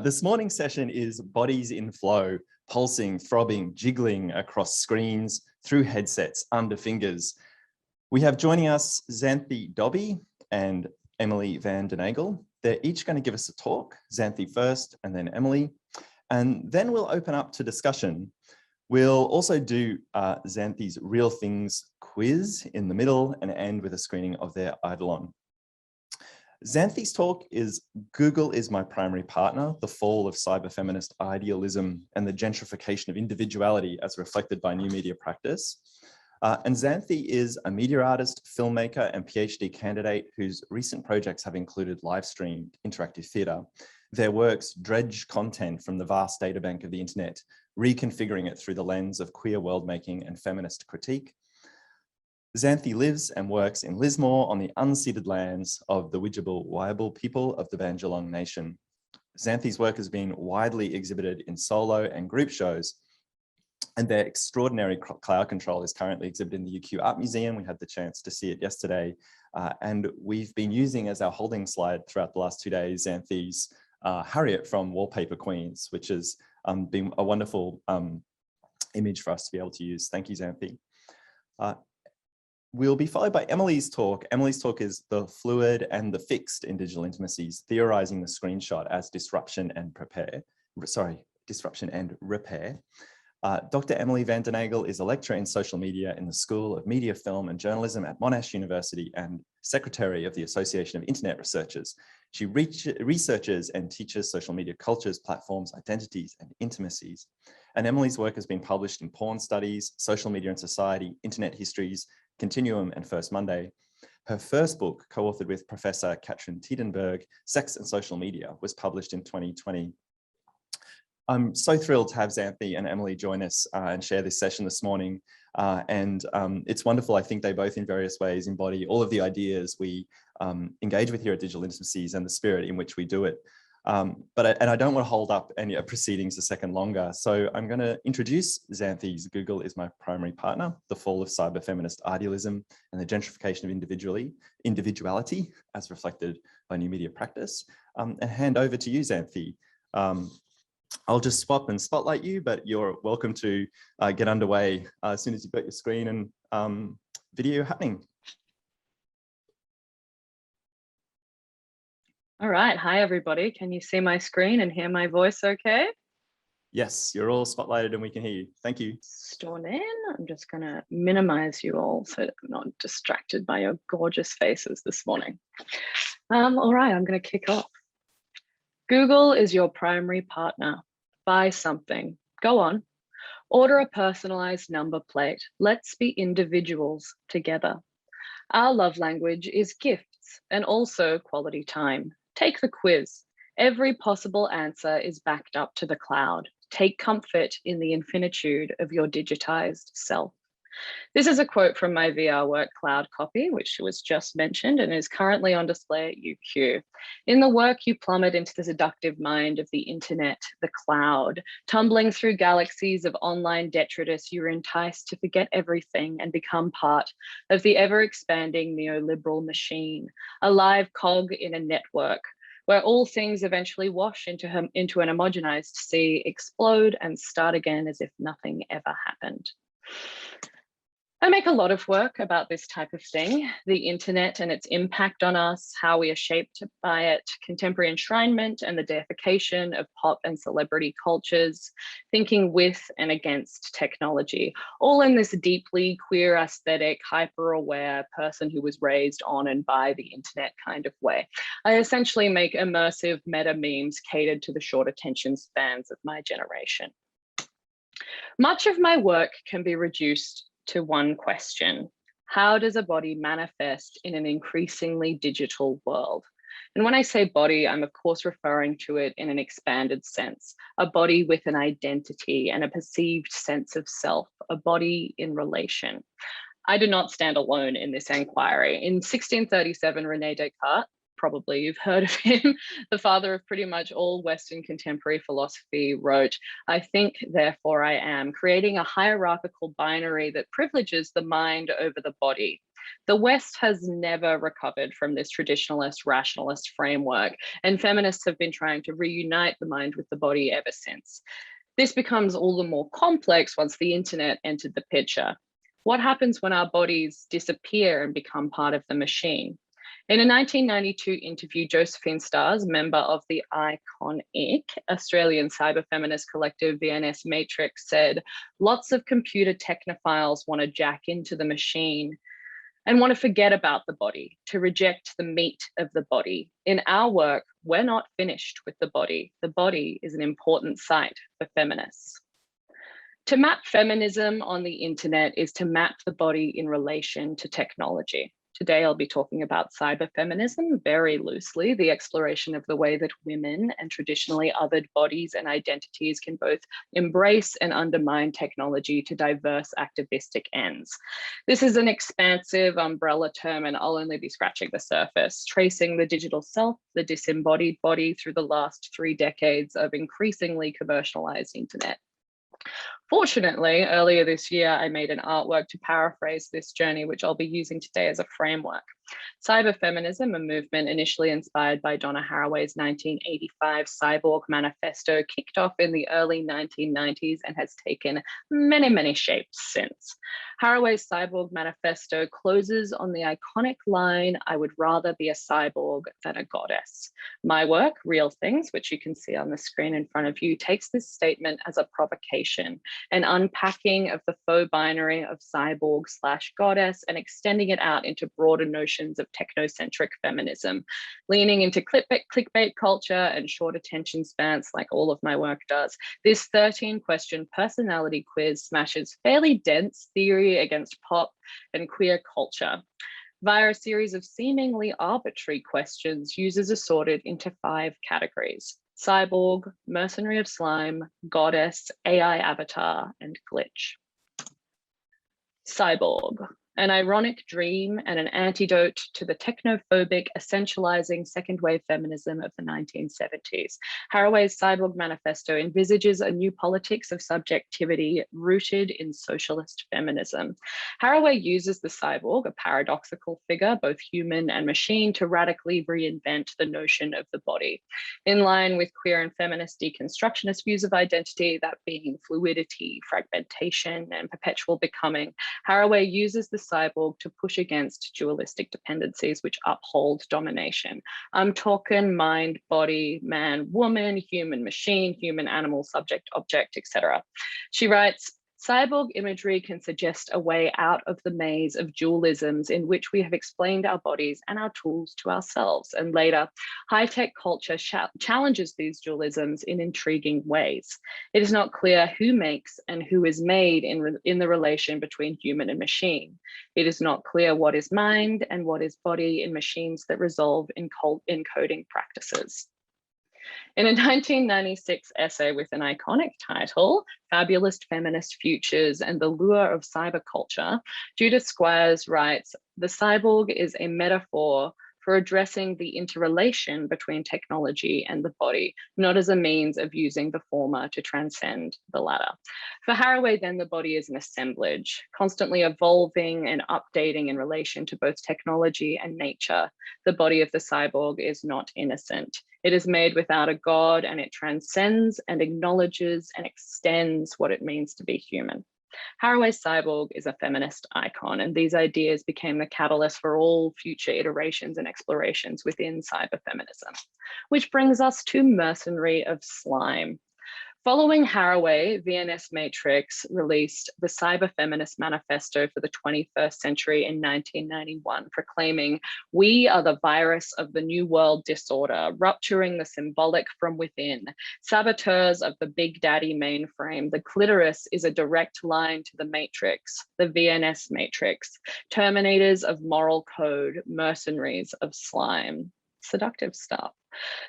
This morning's session is Bodies in Flow, pulsing, throbbing, jiggling across screens, through headsets, under fingers. We have joining us Xanthe Dobbie and Emily van den Nagel. They're each going to give us a talk, Xanthe first and then Emily, and then we'll open up to discussion. We'll also do Xanthe's Real Things quiz in the middle and end with a screening of their Eidolon. Xanthe's talk is Google is My Primary Partner, the Fall of Cyber-Feminist Idealism and the Gentrification of Individuality as Reflected by New Media Practice. And Xanthe is a media artist, filmmaker and PhD candidate whose recent projects have included live-streamed interactive theatre. Their works dredge content from the vast databank of the internet, reconfiguring it through the lens of queer world-making and feminist critique. Xanthe lives and works in Lismore on the unceded lands of the Widjabul people of the Bandjalung Nation. Xanthe's work has been widely exhibited in solo and group shows, and their extraordinary cloud control is currently exhibited in the UQ Art Museum. We had the chance to see it yesterday, and we've been using as our holding slide throughout the last 2 days Xanthe's Harriet from Wallpaper Queens, which has been a wonderful image for us to be able to use. Thank you, Xanthe. We'll be followed by Emily's talk. Emily's talk is The Fluid and the Fixed in Digital Intimacies, theorizing the screenshot as disruption and repair. Dr. Emily van den Nagel is a lecturer in social media in the School of Media, Film and Journalism at Monash University and Secretary of the Association of Internet Researchers. She researches and teaches social media cultures, platforms, identities and intimacies. And Emily's work has been published in Porn Studies, Social Media and Society, Internet Histories, Continuum and First Monday. Her first book, co-authored with Professor Katrin Tiedenberg, Sex and Social Media, was published in 2020. I'm so thrilled to have Xanthe and Emily join us and share this session this morning. It's wonderful. I think they both in various ways embody all of the ideas we engage with here at Digital Intimacies and the spirit in which we do it. And I don't want to hold up any proceedings a second longer. So I'm going to introduce Xanthe's Google is My Primary Partner, the Fall of Cyber-Feminist Idealism and the Gentrification of Individuality as Reflected by New Media Practice, and hand over to you, Xanthe. I'll just swap and spotlight you, but you're welcome to get underway as soon as you've got your screen and video happening. All right. Hi, everybody. Can you see my screen and hear my voice okay? Yes, you're all spotlighted and we can hear you. Thank you. Storm in. I'm just going to minimize you all so that I'm not distracted by your gorgeous faces this morning. All right, I'm going to kick off. Google is your primary partner. Buy something. Go on. Order a personalized number plate. Let's be individuals together. Our love language is gifts and also quality time. Take the quiz. Every possible answer is backed up to the cloud. Take comfort in the infinitude of your digitized self. This is a quote from my VR work Cloud Copy, which was just mentioned and is currently on display at UQ. In the work, you plummet into the seductive mind of the internet, the cloud. Tumbling through galaxies of online detritus, you're enticed to forget everything and become part of the ever-expanding neoliberal machine, a live cog in a network where all things eventually wash into an homogenized sea, explode and start again as if nothing ever happened. I make a lot of work about this type of thing, the internet and its impact on us, how we are shaped by it, contemporary enshrinement and the deification of pop and celebrity cultures, thinking with and against technology, all in this deeply queer aesthetic, hyper-aware person who was raised on and by the internet kind of way. I essentially make immersive meta memes catered to the short attention spans of my generation. Much of my work can be reduced to one question: how does a body manifest in an increasingly digital world? And when I say body, I'm of course referring to it in an expanded sense, a body with an identity and a perceived sense of self, a body in relation. I do not stand alone in this inquiry. In 1637, René Descartes, probably you've heard of him, the father of pretty much all Western contemporary philosophy, wrote, "I think, therefore I am," creating a hierarchical binary that privileges the mind over the body. The West has never recovered from this traditionalist, rationalist framework, and feminists have been trying to reunite the mind with the body ever since. This becomes all the more complex once the internet entered the picture. What happens when our bodies disappear and become part of the machine? In a 1992 interview, Josephine Stars, member of the iconic Australian cyber-feminist collective VNS Matrix, said, "Lots of computer technophiles want to jack into the machine and want to forget about the body, to reject the meat of the body. In our work, we're not finished with the body. The body is an important site for feminists." To map feminism on the internet is to map the body in relation to technology. Today, I'll be talking about cyberfeminism very loosely, the exploration of the way that women and traditionally othered bodies and identities can both embrace and undermine technology to diverse activistic ends. This is an expansive umbrella term, and I'll only be scratching the surface, tracing the digital self, the disembodied body through the last 3 decades of increasingly commercialized internet. Fortunately, earlier this year, I made an artwork to paraphrase this journey, which I'll be using today as a framework. Cyberfeminism, a movement initially inspired by Donna Haraway's 1985 Cyborg Manifesto, kicked off in the early 1990s and has taken many, many shapes since. Haraway's Cyborg Manifesto closes on the iconic line, "I would rather be a cyborg than a goddess." My work, Real Things, which you can see on the screen in front of you, takes this statement as a provocation, an unpacking of the faux binary of cyborg/goddess and extending it out into broader notions of technocentric feminism, leaning into clickbait culture and short attention spans like all of my work does. This 13-question personality quiz smashes fairly dense theory against pop and queer culture. Via a series of seemingly arbitrary questions, users are sorted into 5 categories: cyborg, mercenary of slime, goddess, AI avatar, and glitch. Cyborg, an ironic dream and an antidote to the technophobic, essentializing second wave feminism of the 1970s. Haraway's Cyborg Manifesto envisages a new politics of subjectivity rooted in socialist feminism. Haraway uses the cyborg, a paradoxical figure, both human and machine, to radically reinvent the notion of the body. In line with queer and feminist deconstructionist views of identity, that being fluidity, fragmentation, and perpetual becoming, Haraway uses the cyborg to push against dualistic dependencies which uphold domination. I'm talking mind, body, man, woman, human, machine, human, animal, subject, object, etc. She writes, "Cyborg imagery can suggest a way out of the maze of dualisms in which we have explained our bodies and our tools to ourselves." And later, high-tech culture challenges these dualisms in intriguing ways. It is not clear who makes and who is made in the relation between human and machine. It is not clear what is mind and what is body in machines that resolve in encoding practices. In a 1996 essay with an iconic title, "Fabulous Feminist Futures and the Lure of Cyberculture," Judith Squires writes, "The cyborg is a metaphor for addressing the interrelation between technology and the body, not as a means of using the former to transcend the latter." For Haraway, then, the body is an assemblage, constantly evolving and updating in relation to both technology and nature. The body of the cyborg is not innocent. It is made without a god, and it transcends and acknowledges and extends what it means to be human. Haraway's cyborg is a feminist icon, and these ideas became the catalyst for all future iterations and explorations within cyberfeminism. Which brings us to mercenary of slime. Following Haraway, VNS Matrix released the Cyber Feminist Manifesto for the 21st Century in 1991, proclaiming, "We are the virus of the New World disorder, rupturing the symbolic from within. Saboteurs of the Big Daddy mainframe, the clitoris is a direct line to the Matrix, the VNS Matrix, terminators of moral code, mercenaries of slime." Seductive stuff.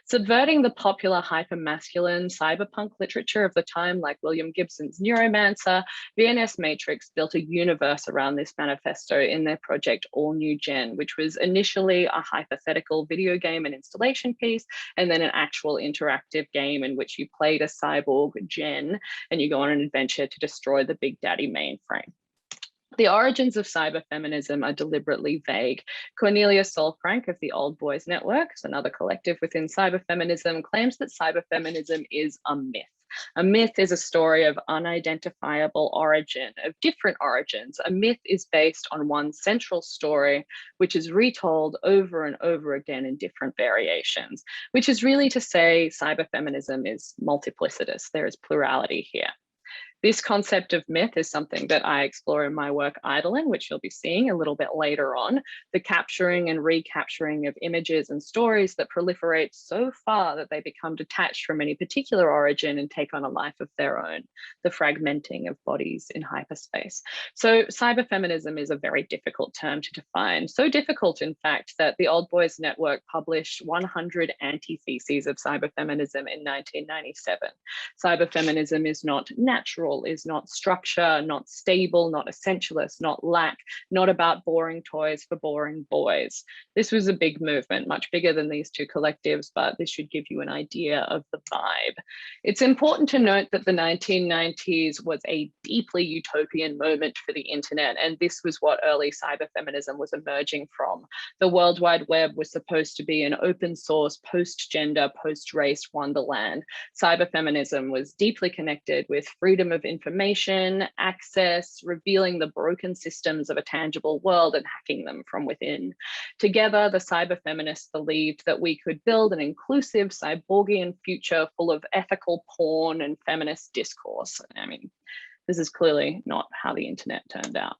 Subverting the popular hypermasculine cyberpunk literature of the time, like William Gibson's Neuromancer, VNS Matrix built a universe around this manifesto in their project All New Gen, which was initially a hypothetical video game and installation piece, and then an actual interactive game in which you played a cyborg Gen and you go on an adventure to destroy the Big Daddy mainframe. The origins of cyberfeminism are deliberately vague. Cornelia Solfrank of the Old Boys Network, another collective within cyberfeminism, claims that cyberfeminism is a myth. A myth is a story of unidentifiable origin, of different origins. A myth is based on one central story, which is retold over and over again in different variations, which is really to say cyberfeminism is multiplicitous. There is plurality here. This concept of myth is something that I explore in my work Idling, which you'll be seeing a little bit later on. The capturing and recapturing of images and stories that proliferate so far that they become detached from any particular origin and take on a life of their own. The fragmenting of bodies in hyperspace. So cyberfeminism is a very difficult term to define. So difficult, in fact, that the Old Boys Network published 100 antitheses of cyberfeminism in 1997. Cyberfeminism is not natural, is not structure, not stable, not essentialist, not lack, not about boring toys for boring boys. This was a big movement, much bigger than these two collectives, but this should give you an idea of the vibe. It's important to note that the 1990s was a deeply utopian moment for the internet, and this was what early cyberfeminism was emerging from. The World Wide Web was supposed to be an open source, post-gender, post-race wonderland. Cyberfeminism was deeply connected with freedom of information, access, revealing the broken systems of a tangible world and hacking them from within. Together, the cyberfeminists believed that we could build an inclusive cyborgian future full of ethical porn and feminist discourse. I mean, this is clearly not how the internet turned out.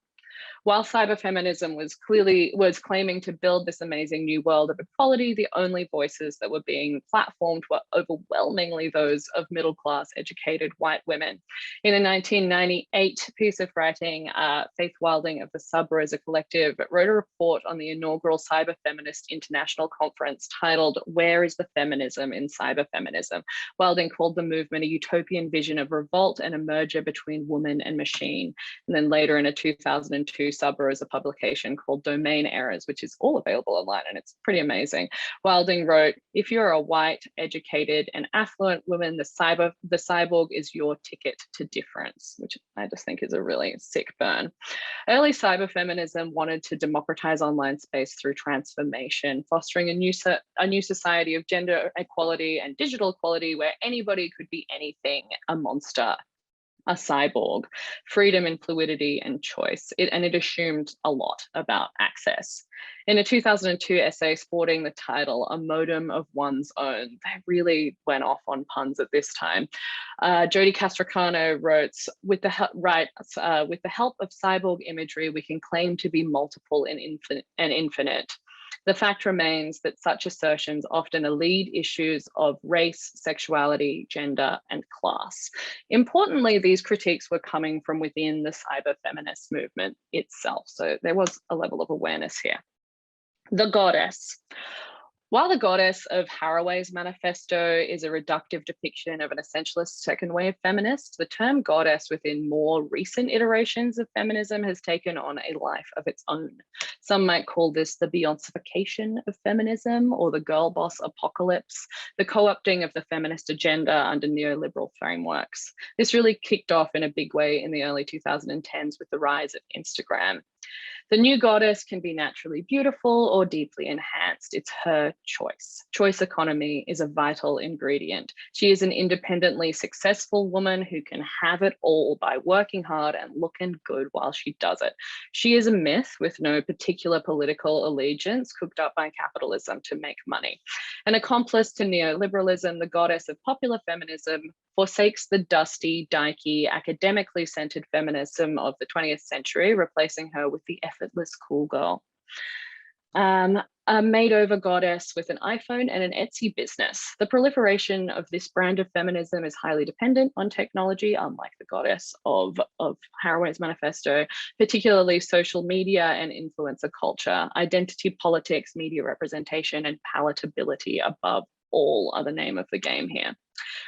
While cyberfeminism was claiming to build this amazing new world of equality, the only voices that were being platformed were overwhelmingly those of middle-class educated white women. In a 1998 piece of writing, Faith Wilding of the Sub Rosa Collective wrote a report on the inaugural Cyberfeminist International Conference titled, "Where is the Feminism in Cyberfeminism?" Wilding called the movement a utopian vision of revolt and a merger between woman and machine. And then later in a 2002 Sub Rosa publication called Domain Errors, which is all available online and it's pretty amazing. Wilding wrote, "If you're a white, educated and affluent woman, the cyborg is your ticket to difference," which I just think is a really sick burn. Early cyberfeminism wanted to democratize online space through transformation, fostering a new society of gender equality and digital equality where anybody could be anything, a monster, a cyborg, freedom and fluidity and choice. It assumed a lot about access. In a 2002 essay sporting the title, "A Modem of One's Own," they really went off on puns at this time. Jodi Castricano wrote, with the help of cyborg imagery, we can claim to be multiple and infinite. The fact remains that such assertions often elide issues of race, sexuality, gender, and class. Importantly, these critiques were coming from within the cyber-feminist movement itself, so there was a level of awareness here. The goddess. While the goddess of Haraway's manifesto is a reductive depiction of an essentialist second wave feminist, the term goddess within more recent iterations of feminism has taken on a life of its own. Some might call this the Beyonce-ification of feminism or the girl boss apocalypse, the co-opting of the feminist agenda under neoliberal frameworks. This really kicked off in a big way in the early 2010s with the rise of Instagram. The new goddess can be naturally beautiful or deeply enhanced. It's her choice. Choice economy is a vital ingredient. She is an independently successful woman who can have it all by working hard and looking good while she does it. She is a myth with no particular political allegiance cooked up by capitalism to make money. An accomplice to neoliberalism, the goddess of popular feminism forsakes the dusty, dykey, academically centered feminism of the 20th century, replacing her with the effortless cool girl. A made-over goddess with an iPhone and an Etsy business. The proliferation of this brand of feminism is highly dependent on technology, unlike the goddess of Haraway's manifesto, particularly social media and influencer culture. Identity politics, media representation, and palatability above all are the name of the game here.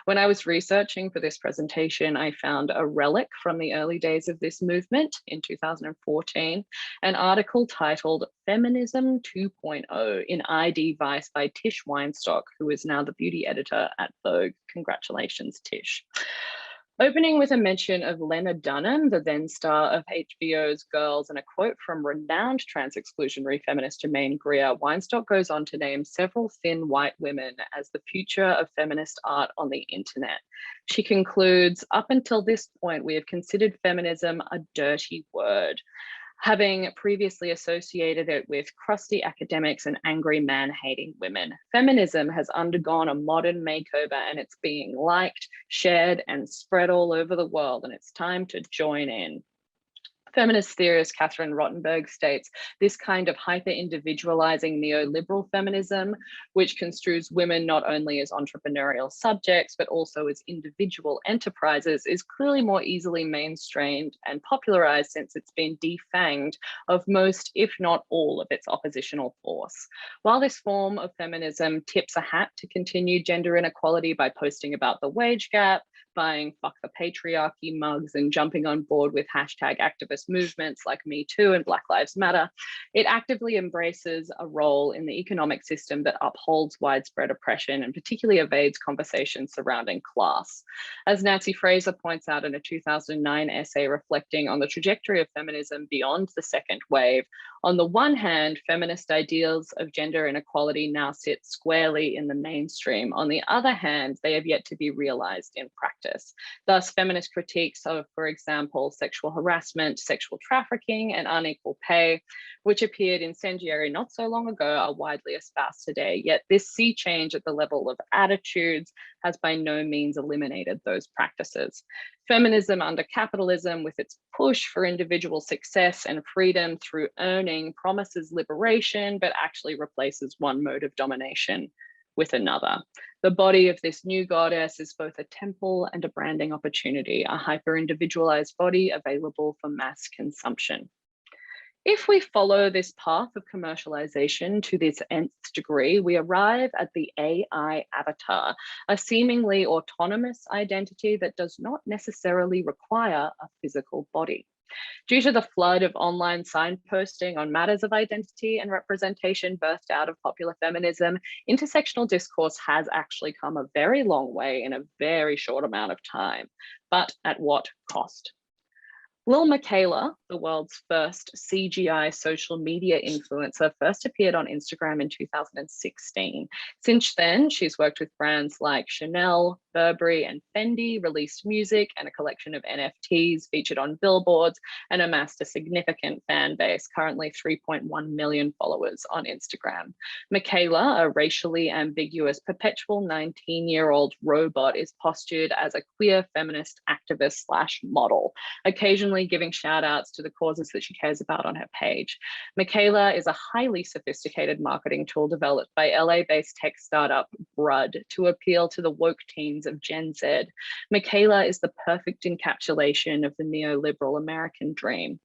When I was researching for this presentation, I found a relic from the early days of this movement in 2014, an article titled Feminism 2.0 in ID Vice by Tish Weinstock, who is now the beauty editor at Vogue. Congratulations, Tish. Opening with a mention of Lena Dunham, the then star of HBO's Girls, and a quote from renowned trans-exclusionary feminist Germaine Greer, Weinstock goes on to name several thin white women as the future of feminist art on the internet. She concludes, up until this point, we have considered feminism a dirty word, having previously associated it with crusty academics and angry man-hating women. Feminism has undergone a modern makeover and it's being liked, shared, and spread all over the world, and it's time to join in. Feminist theorist Catherine Rottenberg states this kind of hyper-individualizing neoliberal feminism, which construes women not only as entrepreneurial subjects, but also as individual enterprises, is clearly more easily mainstreamed and popularized since it's been defanged of most, if not all, of its oppositional force. While this form of feminism tips a hat to continued gender inequality by posting about the wage gap, buying fuck the patriarchy mugs, and jumping on board with hashtag activist movements like Me Too and Black Lives Matter, it actively embraces a role in the economic system that upholds widespread oppression and particularly evades conversations surrounding class. As Nancy Fraser points out in a 2009 essay reflecting on the trajectory of feminism beyond the second wave, on the one hand, feminist ideals of gender inequality now sit squarely in the mainstream. On the other hand, they have yet to be realized in practice. Thus, feminist critiques of, for example, sexual harassment, sexual trafficking, and unequal pay, which appeared incendiary not so long ago, are widely espoused today. Yet this sea change at the level of attitudes has by no means eliminated those practices. Feminism under capitalism, with its push for individual success and freedom through earning, promises liberation, but actually replaces one mode of domination with another. The body of this new goddess is both a temple and a branding opportunity, a hyper-individualized body available for mass consumption. If we follow this path of commercialization to this nth degree, we arrive at the AI avatar, a seemingly autonomous identity that does not necessarily require a physical body. Due to the flood of online signposting on matters of identity and representation birthed out of popular feminism, intersectional discourse has actually come a very long way in a very short amount of time, but at what cost? Lil Michaela, the world's first CGI social media influencer, first appeared on Instagram in 2016. Since then, she's worked with brands like Chanel, Burberry, and Fendi, released music and a collection of NFTs, featured on billboards, and amassed a significant fan base, currently 3.1 million followers on Instagram. Michaela, a racially ambiguous perpetual 19-year-old robot, is postured as a queer feminist activist / model, occasionally giving shout outs to the causes that she cares about on her page. Michaela is a highly sophisticated marketing tool developed by LA-based tech startup Brud to appeal to the woke teens of Gen Z. Michaela is the perfect encapsulation of the neoliberal American dream.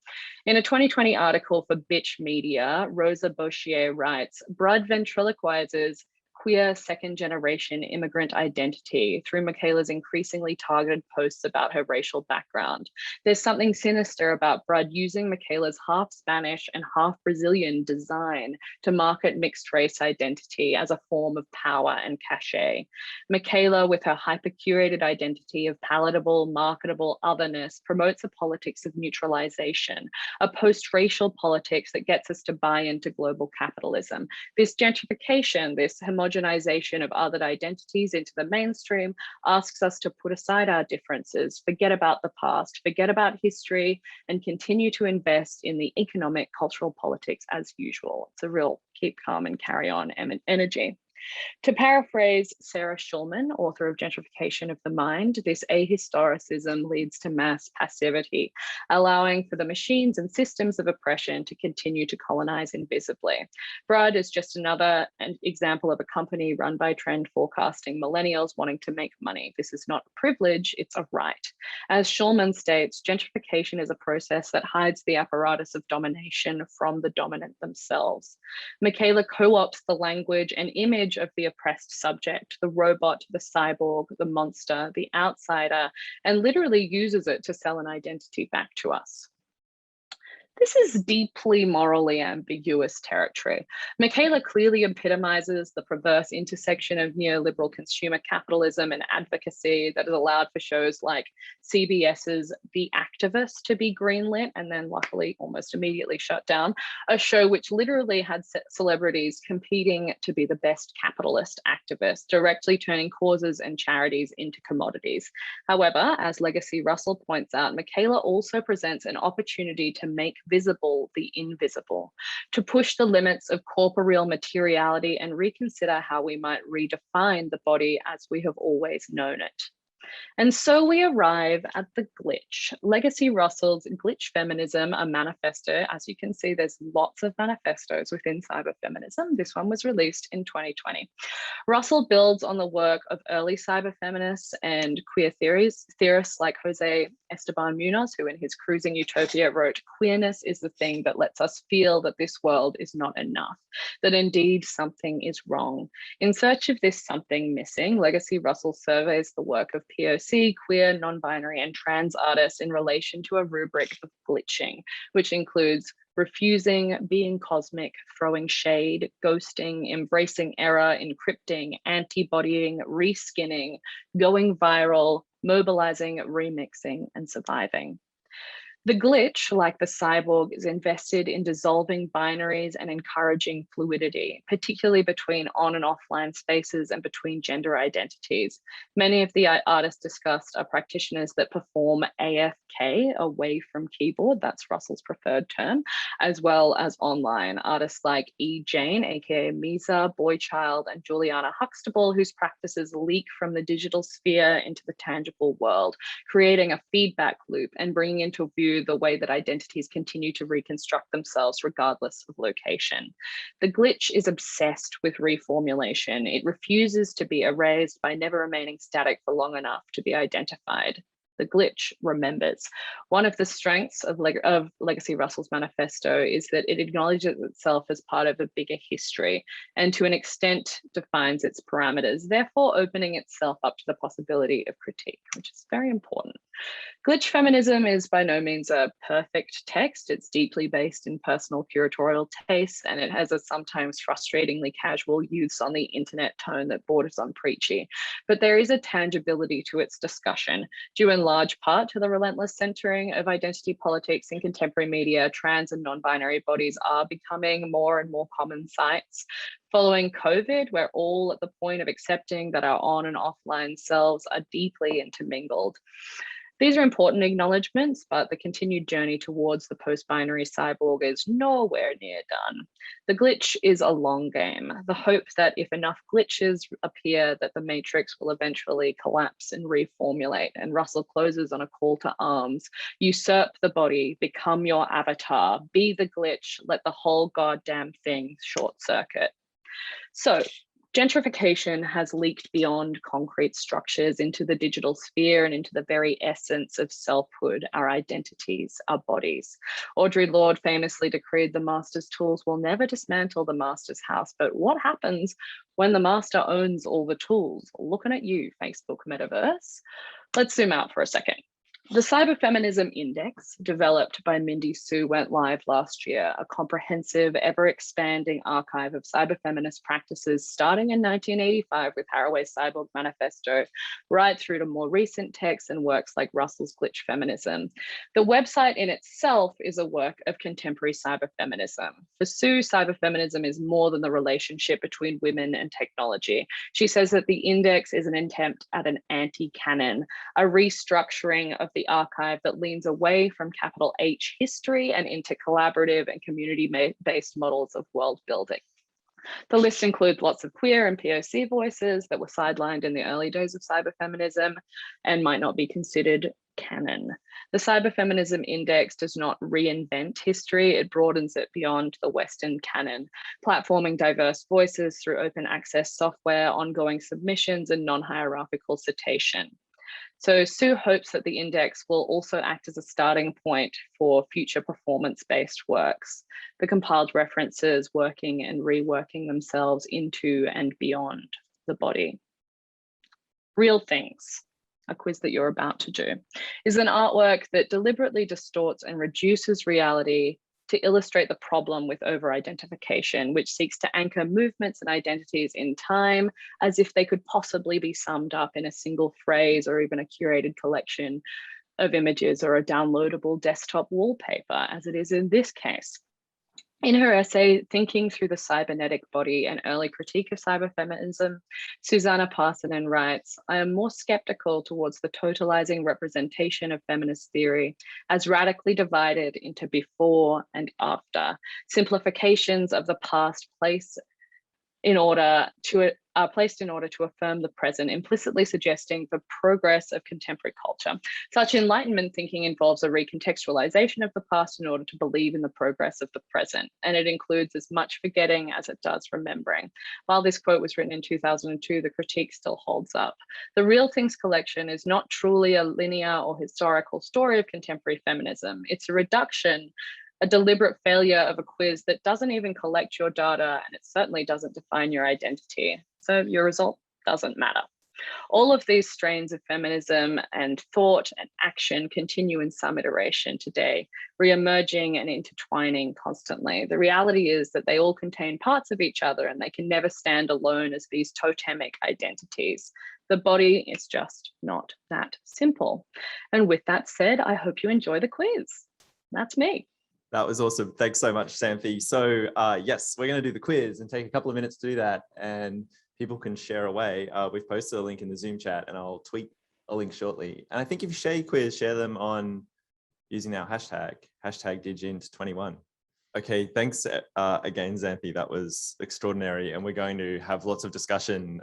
In a 2020 article for Bitch Media, Rosa Boschier writes, Brud ventriloquizes queer second-generation immigrant identity through Michaela's increasingly targeted posts about her racial background. There's something sinister about Brud using Michaela's half Spanish and half Brazilian design to market mixed race identity as a form of power and cachet. Michaela, with her hyper-curated identity of palatable, marketable otherness, promotes a politics of neutralization, a post-racial politics that gets us to buy into global capitalism. This gentrification, this homogenization of othered identities into the mainstream asks us to put aside our differences, forget about the past, forget about history, and continue to invest in the economic, cultural politics as usual. It's a real keep calm and carry on energy. To paraphrase Sarah Schulman, author of Gentrification of the Mind, this ahistoricism leads to mass passivity, allowing for the machines and systems of oppression to continue to colonize invisibly. Brud is just another example of a company run by trend forecasting millennials wanting to make money. This is not a privilege, it's a right. As Schulman states, gentrification is a process that hides the apparatus of domination from the dominant themselves. Michaela co-opts the language and image of the oppressed subject, the robot, the cyborg, the monster, the outsider, and literally uses it to sell an identity back to us. This is deeply morally ambiguous territory. Michaela clearly epitomizes the perverse intersection of neoliberal consumer capitalism and advocacy that has allowed for shows like CBS's The Activist to be greenlit and then luckily almost immediately shut down, a show which literally had celebrities competing to be the best capitalist activists, directly turning causes and charities into commodities. However, as Legacy Russell points out, Michaela also presents an opportunity to make visible the invisible, to push the limits of corporeal materiality and reconsider how we might redefine the body as we have always known it. And so we arrive at the glitch. Legacy Russell's Glitch Feminism, a manifesto. As you can see, there's lots of manifestos within cyberfeminism. This one was released in 2020. Russell builds on the work of early cyberfeminists and queer theorists like Jose Esteban Munoz, who in his Cruising Utopia wrote, "Queerness is the thing that lets us feel that this world is not enough, that indeed something is wrong." In search of this something missing, Legacy Russell surveys the work of POC, queer, non-binary, and trans artists in relation to a rubric of glitching, which includes refusing, being cosmic, throwing shade, ghosting, embracing error, encrypting, anti-bodying, reskinning, going viral, mobilizing, remixing, and surviving. The glitch, like the cyborg, is invested in dissolving binaries and encouraging fluidity, particularly between on and offline spaces and between gender identities. Many of the artists discussed are practitioners that perform AFK, away from keyboard, that's Russell's preferred term, as well as online. Artists like E. Jane, aka Misa, Boychild, and Juliana Huxtable, whose practices leak from the digital sphere into the tangible world, creating a feedback loop and bringing into view the way that identities continue to reconstruct themselves regardless of location. The glitch is obsessed with reformulation. It refuses to be erased by never remaining static for long enough to be identified. The glitch remembers. One of the strengths of Legacy Russell's manifesto is that it acknowledges itself as part of a bigger history and to an extent defines its parameters, therefore opening itself up to the possibility of critique, which is very important. Glitch feminism is by no means a perfect text. It's deeply based in personal curatorial tastes, and it has a sometimes frustratingly casual use on the internet tone that borders on preachy. But there is a tangibility to its discussion, due in large part to the relentless centering of identity politics in contemporary media. Trans and non-binary bodies are becoming more and more common sights. Following COVID, we're all at the point of accepting that our on and offline selves are deeply intermingled. These are important acknowledgements, but the continued journey towards the post-binary cyborg is nowhere near done. The glitch is a long game. The hope that if enough glitches appear, that the matrix will eventually collapse and reformulate. And Russell closes on a call to arms. Usurp the body, become your avatar, be the glitch, let the whole goddamn thing short circuit. So, gentrification has leaked beyond concrete structures into the digital sphere and into the very essence of selfhood, our identities, our bodies. Audre Lorde famously decreed the master's tools will never dismantle the master's house, but what happens when the master owns all the tools? Looking at you, Facebook metaverse. Let's zoom out for a second. The Cyberfeminism Index, developed by Mindy Sue, went live last year, a comprehensive, ever-expanding archive of cyberfeminist practices starting in 1985 with Haraway's Cyborg Manifesto, right through to more recent texts and works like Russell's Glitch Feminism. The website in itself is a work of contemporary cyberfeminism. For Sue, cyberfeminism is more than the relationship between women and technology. She says that the index is an attempt at an anti-canon, a restructuring of the archive that leans away from capital H history and into collaborative and community-based models of world building. The list includes lots of queer and POC voices that were sidelined in the early days of cyberfeminism and might not be considered canon. The Cyberfeminism Index does not reinvent history, it broadens it beyond the Western canon, platforming diverse voices through open access software, ongoing submissions, and non-hierarchical citation. So Sue hopes that the index will also act as a starting point for future performance-based works, the compiled references working and reworking themselves into and beyond the body. Real Things, a quiz that you're about to do, is an artwork that deliberately distorts and reduces reality to illustrate the problem with over-identification, which seeks to anchor movements and identities in time as if they could possibly be summed up in a single phrase or even a curated collection of images or a downloadable desktop wallpaper, as it is in this case. In her essay, Thinking Through the Cybernetic Body, an early critique of cyberfeminism, Susanna Parsonen writes, I am more skeptical towards the totalizing representation of feminist theory as radically divided into before and after, simplifications of the past placed in order to affirm the present, implicitly suggesting the progress of contemporary culture. Such Enlightenment thinking involves a recontextualization of the past in order to believe in the progress of the present, and it includes as much forgetting as it does remembering. While this quote was written in 2002, the critique still holds up. The Real Things collection is not truly a linear or historical story of contemporary feminism. It's a reduction, a deliberate failure of a quiz that doesn't even collect your data, and it certainly doesn't define your identity. So your result doesn't matter. All of these strains of feminism and thought and action continue in some iteration today, re-emerging and intertwining constantly. The reality is that they all contain parts of each other and they can never stand alone as these totemic identities. The body is just not that simple. And with that said, I hope you enjoy the quiz. That's me. That was awesome. Thanks so much, Xanthe. So yes, we're going to do the quiz and take a couple of minutes to do that, and people can share away. We've posted a link in the Zoom chat and I'll tweet a link shortly. And I think if you share your quiz, share them on using our hashtag #DigInt21. Okay, thanks again, Xanthe. That was extraordinary. And we're going to have lots of discussion.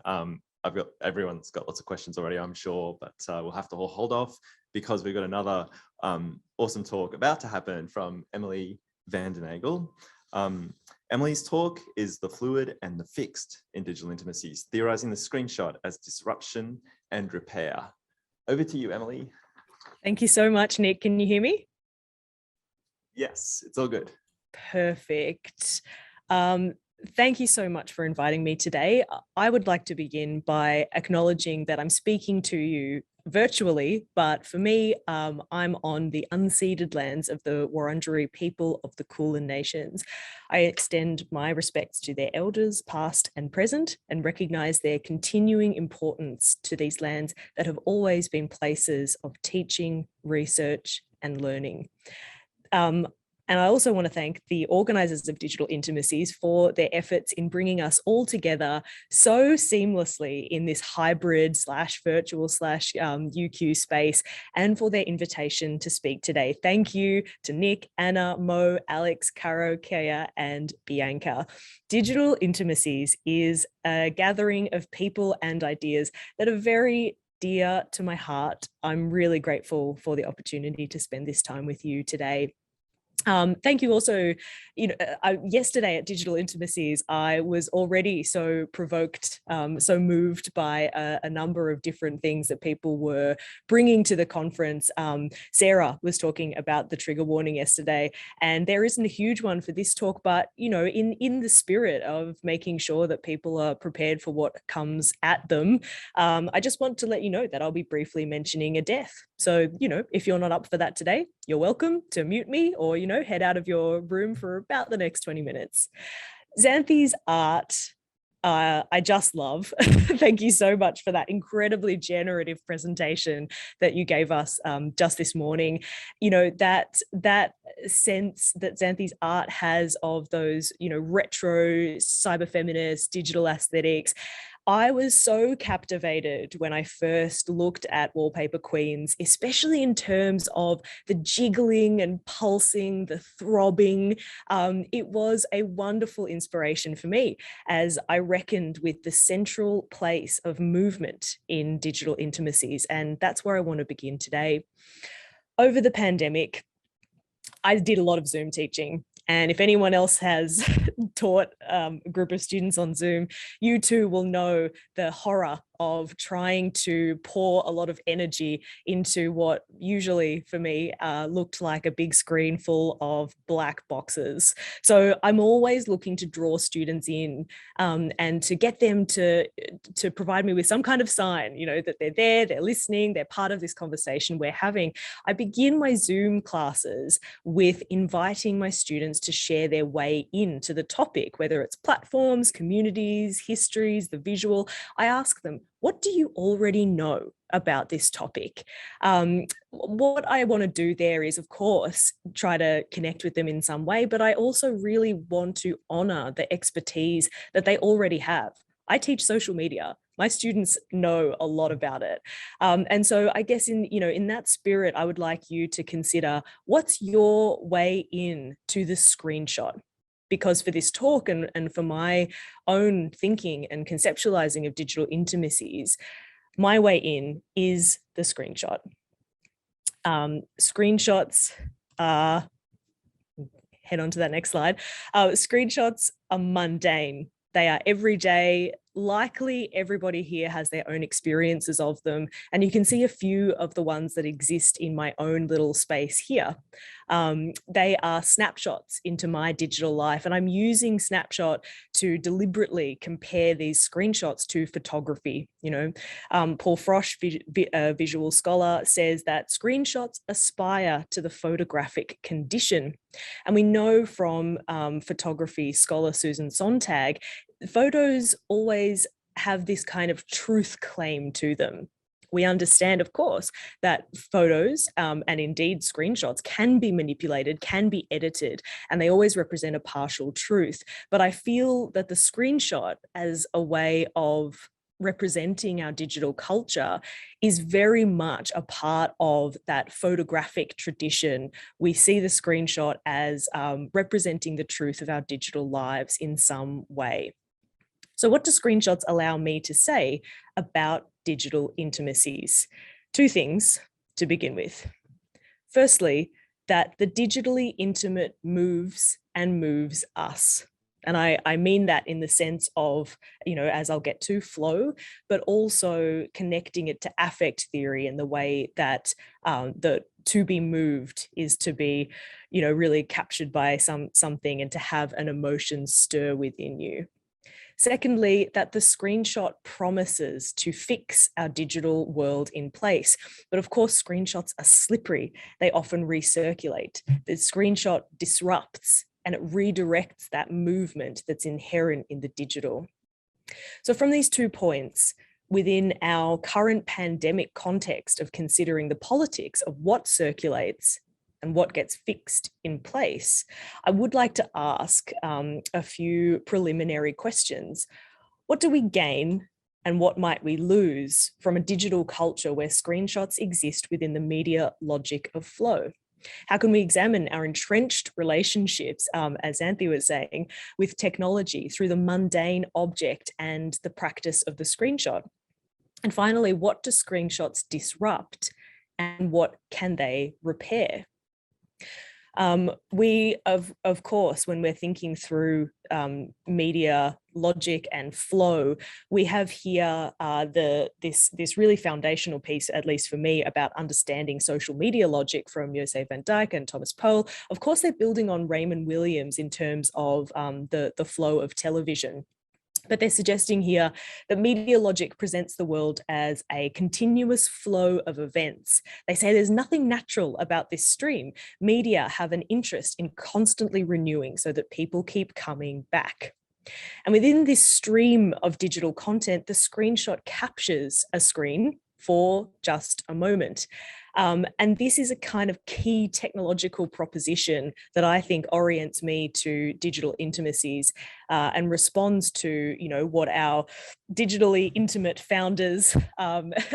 Everyone's got lots of questions already, I'm sure, but we'll have to hold off because we've got another awesome talk about to happen from Emily van der Nagel. Emily's talk is The Fluid and the Fixed in Digital Intimacies, theorizing the screenshot as disruption and repair. Over to you, Emily. Thank you so much, Nick. Can you hear me? Yes, it's all good. Perfect. Thank you so much for inviting me today. I would like to begin by acknowledging that I'm speaking to you virtually, but for me, I'm on the unceded lands of the Wurundjeri people of the Kulin Nations. I extend my respects to their elders, past and present, and recognise their continuing importance to these lands that have always been places of teaching, research, and learning. And I also want to thank the organisers of Digital Intimacies for their efforts in bringing us all together so seamlessly in this hybrid / virtual / UQ space, and for their invitation to speak today. Thank you to Nick, Anna, Mo, Alex, Caro, Kea, and Bianca. Digital Intimacies is a gathering of people and ideas that are very dear to my heart. I'm really grateful for the opportunity to spend this time with you today. Thank you also, yesterday at Digital Intimacies, I was already so provoked, so moved by a number of different things that people were bringing to the conference. Sarah was talking about the trigger warning yesterday, and there isn't a huge one for this talk, but, in the spirit of making sure that people are prepared for what comes at them, I just want to let you know that I'll be briefly mentioning a death. So, if you're not up for that today, you're welcome to mute me or, head out of your room for about the next 20 minutes. Xanthe's art, I just love. Thank you so much for that incredibly generative presentation that you gave us just this morning. That sense that Xanthe's art has of those, retro cyberfeminist digital aesthetics. I was so captivated when I first looked at Wallpaper Queens, especially in terms of the jiggling and pulsing, the throbbing. It was a wonderful inspiration for me as I reckoned with the central place of movement in digital intimacies. And that's where I want to begin today. Over the pandemic, I did a lot of Zoom teaching. And if anyone else has taught a group of students on Zoom, you too will know the horror of trying to pour a lot of energy into what usually for me looked like a big screen full of black boxes. So I'm always looking to draw students in and to get them to provide me with some kind of sign, you know, that they're there, they're listening, they're part of this conversation we're having. I begin my Zoom classes with inviting my students to share their way into the topic, whether it's platforms, communities, histories, the visual. I ask them, what do you already know about this topic? What I want to do there is, of course, try to connect with them in some way, but I also really want to honor the expertise that they already have. I teach social media. My students know a lot about it. And so I guess in that spirit, I would like you to consider, what's your way in to the screenshot? Because for this talk and for my own thinking and conceptualizing of digital intimacies, my way in is the screenshot. Screenshots are, head on to that next slide. Screenshots are mundane. They are everyday. Likely everybody here has their own experiences of them, and you can see a few of the ones that exist in my own little space here. They are snapshots into my digital life, and I'm using snapshot to deliberately compare these screenshots to photography. You know, Paul Frosch, a visual scholar, says that screenshots aspire to the photographic condition. And we know from photography scholar Susan Sontag, photos always have this kind of truth claim to them. We understand, of course, that photos and indeed screenshots can be manipulated, can be edited, and they always represent a partial truth. But I feel that the screenshot as a way of representing our digital culture is very much a part of that photographic tradition. We see the screenshot as representing the truth of our digital lives in some way. So what do screenshots allow me to say about digital intimacies? Two things to begin with. Firstly, that the digitally intimate moves and moves us. And I mean that in the sense of, you know, as I'll get to, flow, but also connecting it to affect theory and the way that the to be moved is to be, you know, really captured by something and to have an emotion stir within you. Secondly, that the screenshot promises to fix our digital world in place. But of course, screenshots are slippery. They often recirculate. The screenshot disrupts and it redirects that movement that's inherent in the digital. So from these 2 points, within our current pandemic context of considering the politics of what circulates and what gets fixed in place, I would like to ask a few preliminary questions. What do we gain and what might we lose from a digital culture where screenshots exist within the media logic of flow? How can we examine our entrenched relationships, as Xanthe was saying, with technology through the mundane object and the practice of the screenshot? And finally, what do screenshots disrupt and what can they repair? We, of course, when we're thinking through media logic and flow, we have here this really foundational piece, at least for me, about understanding social media logic from José van Dijk and Thomas Pohl. Of course, they're building on Raymond Williams in terms of the flow of television. But they're suggesting here that media logic presents the world as a continuous flow of events. They say there's nothing natural about this stream. Media have an interest in constantly renewing so that people keep coming back. And within this stream of digital content, the screenshot captures a screen for just a moment. And this is a kind of key technological proposition that I think orients me to digital intimacies and responds to, you know, what our digitally intimate founders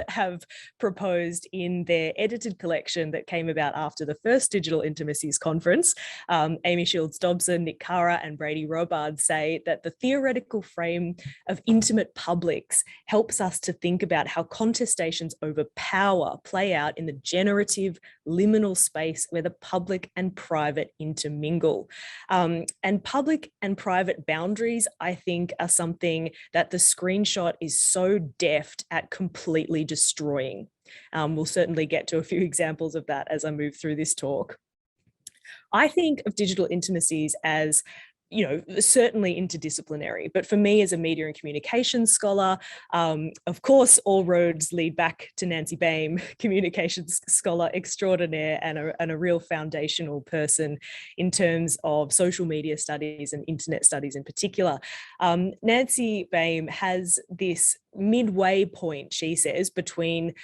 have proposed in their edited collection that came about after the first Digital Intimacies conference. Amy Shields Dobson, Nick Cara, and Brady Robard say that the theoretical frame of intimate publics helps us to think about how contestations over power play out in the generative liminal space where the public and private intermingle. And public and private boundaries, I think, are something that the screenshot is so deft at completely destroying. We'll certainly get to a few examples of that as I move through this talk. I think of digital intimacies as, you know, certainly interdisciplinary, but for me as a media and communications scholar, of course, all roads lead back to Nancy Baim, communications scholar extraordinaire and a real foundational person in terms of social media studies and internet studies in particular. Nancy Baim has this midway point, she says, between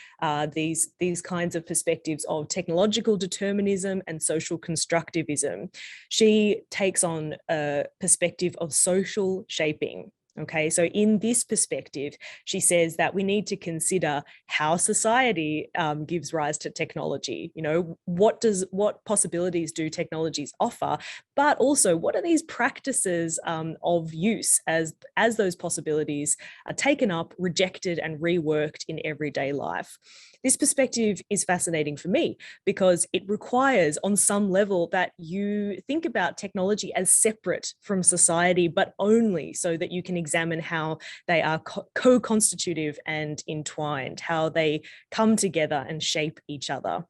these kinds of perspectives of technological determinism and social constructivism. She takes on a perspective of social shaping. Okay, so in this perspective, she says that we need to consider how society gives rise to technology. You know, what possibilities do technologies offer, but also what are these practices of use as those possibilities are taken up, rejected, and reworked in everyday life. This perspective is fascinating for me because it requires, on some level, that you think about technology as separate from society, but only so that you can examine how they are co-constitutive and entwined, how they come together and shape each other.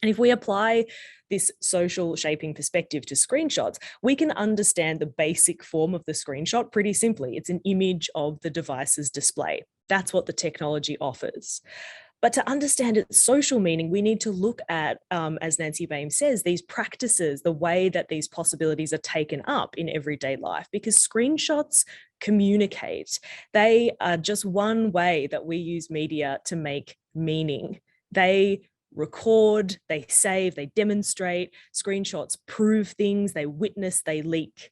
And if we apply this social shaping perspective to screenshots, we can understand the basic form of the screenshot pretty simply. It's an image of the device's display. That's what the technology offers. But to understand its social meaning, we need to look at, as Nancy Baim says, these practices, the way that these possibilities are taken up in everyday life, because screenshots communicate. They are just one way that we use media to make meaning. They record, they save, they demonstrate. Screenshots prove things, they witness, they leak.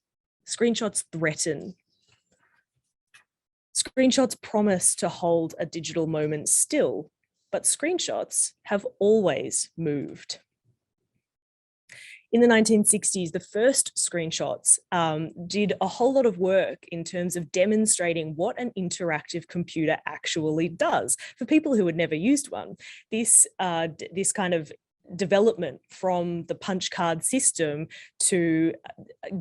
Screenshots threaten. Screenshots promise to hold a digital moment still, but screenshots have always moved. In the 1960s, the first screenshots did a whole lot of work in terms of demonstrating what an interactive computer actually does for people who had never used one. This kind of development from the punch card system to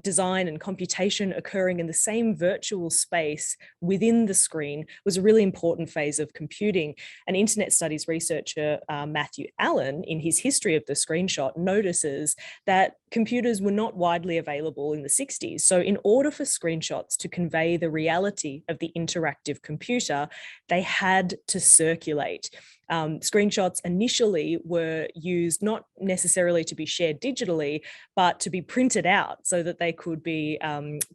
design and computation occurring in the same virtual space within the screen was a really important phase of computing. An internet studies researcher, Matthew Allen, in his history of the screenshot, notices that computers were not widely available in the 60s. So in order for screenshots to convey the reality of the interactive computer, they had to circulate. Screenshots initially were used not necessarily to be shared digitally, but to be printed out so that they could be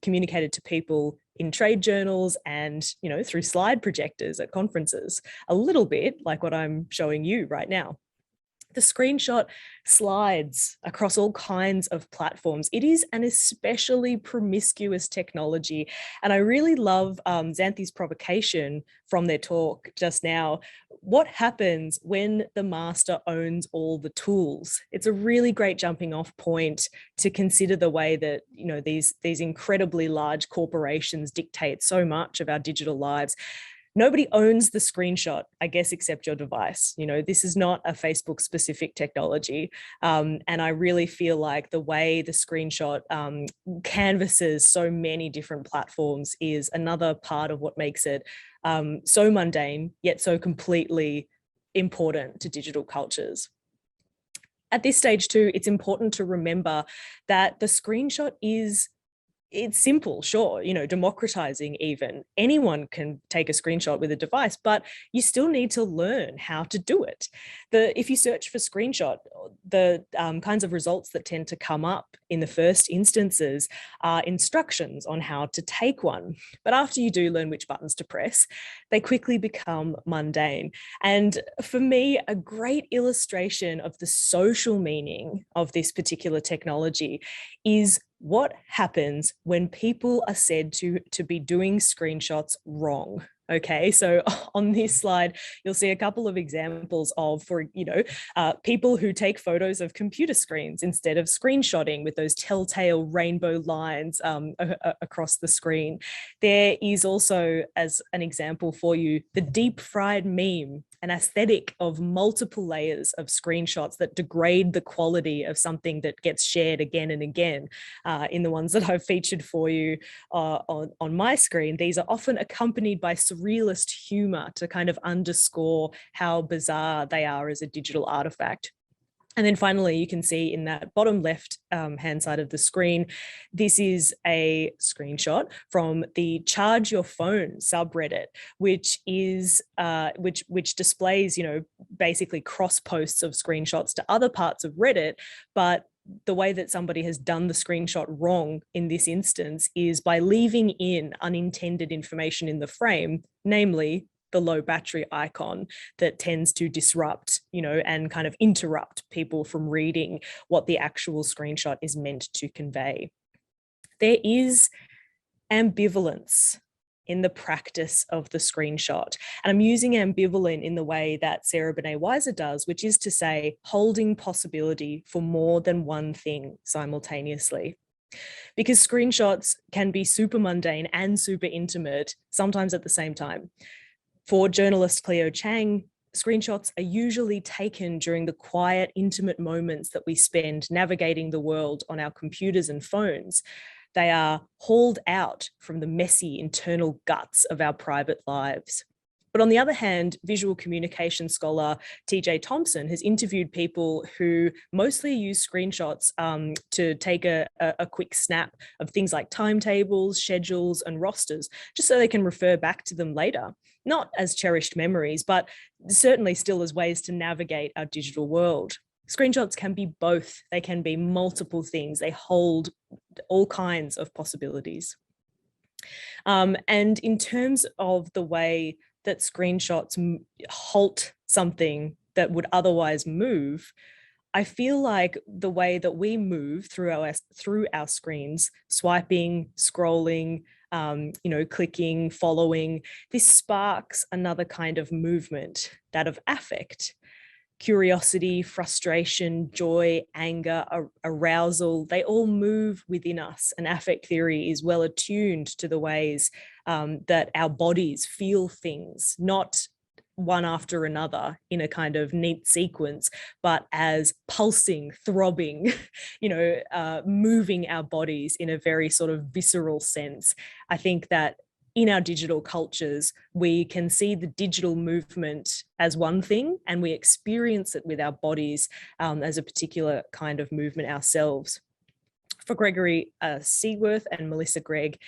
communicated to people in trade journals and, you know, through slide projectors at conferences, a little bit like what I'm showing you right now. The screenshot slides across all kinds of platforms. It is an especially promiscuous technology. And I really love Xanthe's provocation from their talk just now. What happens when the master owns all the tools? It's a really great jumping off point to consider the way that, you know, these incredibly large corporations dictate so much of our digital lives. Nobody owns the screenshot, I guess, except your device. You know, this is not a Facebook specific technology. And I really feel like the way the screenshot canvasses so many different platforms is another part of what makes it so mundane, yet so completely important to digital cultures. At this stage too, it's important to remember that the screenshot it's simple, sure, you know, democratizing even. Anyone can take a screenshot with a device, but you still need to learn how to do it. If you search for screenshot, the kinds of results that tend to come up in the first instances are instructions on how to take one. But after you do learn which buttons to press, they quickly become mundane. And for me, a great illustration of the social meaning of this particular technology is what happens when people are said to be doing screenshots wrong. Okay, so on this slide, you'll see a couple of examples of, people who take photos of computer screens instead of screenshotting with those telltale rainbow lines across the screen. There is also, as an example for you, the deep fried meme an aesthetic of multiple layers of screenshots that degrade the quality of something that gets shared again and again. In the ones that I've featured for you on my screen, these are often accompanied by surrealist humor to kind of underscore how bizarre they are as a digital artifact. And then finally, you can see in that bottom left hand side of the screen, this is a screenshot from the Charge Your Phone subreddit, which is which displays, basically cross posts of screenshots to other parts of Reddit. But the way that somebody has done the screenshot wrong in this instance is by leaving in unintended information in the frame, namely the low battery icon that tends to disrupt, and kind of interrupt people from reading what the actual screenshot is meant to convey. There is ambivalence in the practice of the screenshot. And I'm using ambivalent in the way that Sarah Benet-Weiser does, which is to say, holding possibility for more than one thing simultaneously. Because screenshots can be super mundane and super intimate, sometimes at the same time. For journalist Cleo Chang, screenshots are usually taken during the quiet, intimate moments that we spend navigating the world on our computers and phones. They are hauled out from the messy internal guts of our private lives. But on the other hand, visual communication scholar TJ Thompson has interviewed people who mostly use screenshots to take a quick snap of things like timetables, schedules, and rosters, just so they can refer back to them later. Not as cherished memories, but certainly still as ways to navigate our digital world. Screenshots can be both. They can be multiple things. They hold all kinds of possibilities. And in terms of the way that screenshots halt something that would otherwise move, I feel like the way that we move through our screens, swiping, scrolling, clicking, following, this sparks another kind of movement, that of affect. Curiosity, frustration, joy, anger, arousal, they all move within us. And affect theory is well attuned to the ways that our bodies feel things, not one after another in a kind of neat sequence, but as pulsing, throbbing, moving our bodies in a very sort of visceral sense. I think that in our digital cultures, we can see the digital movement as one thing, and we experience it with our bodies as a particular kind of movement ourselves. For Gregory Seaworth and Melissa Gregg,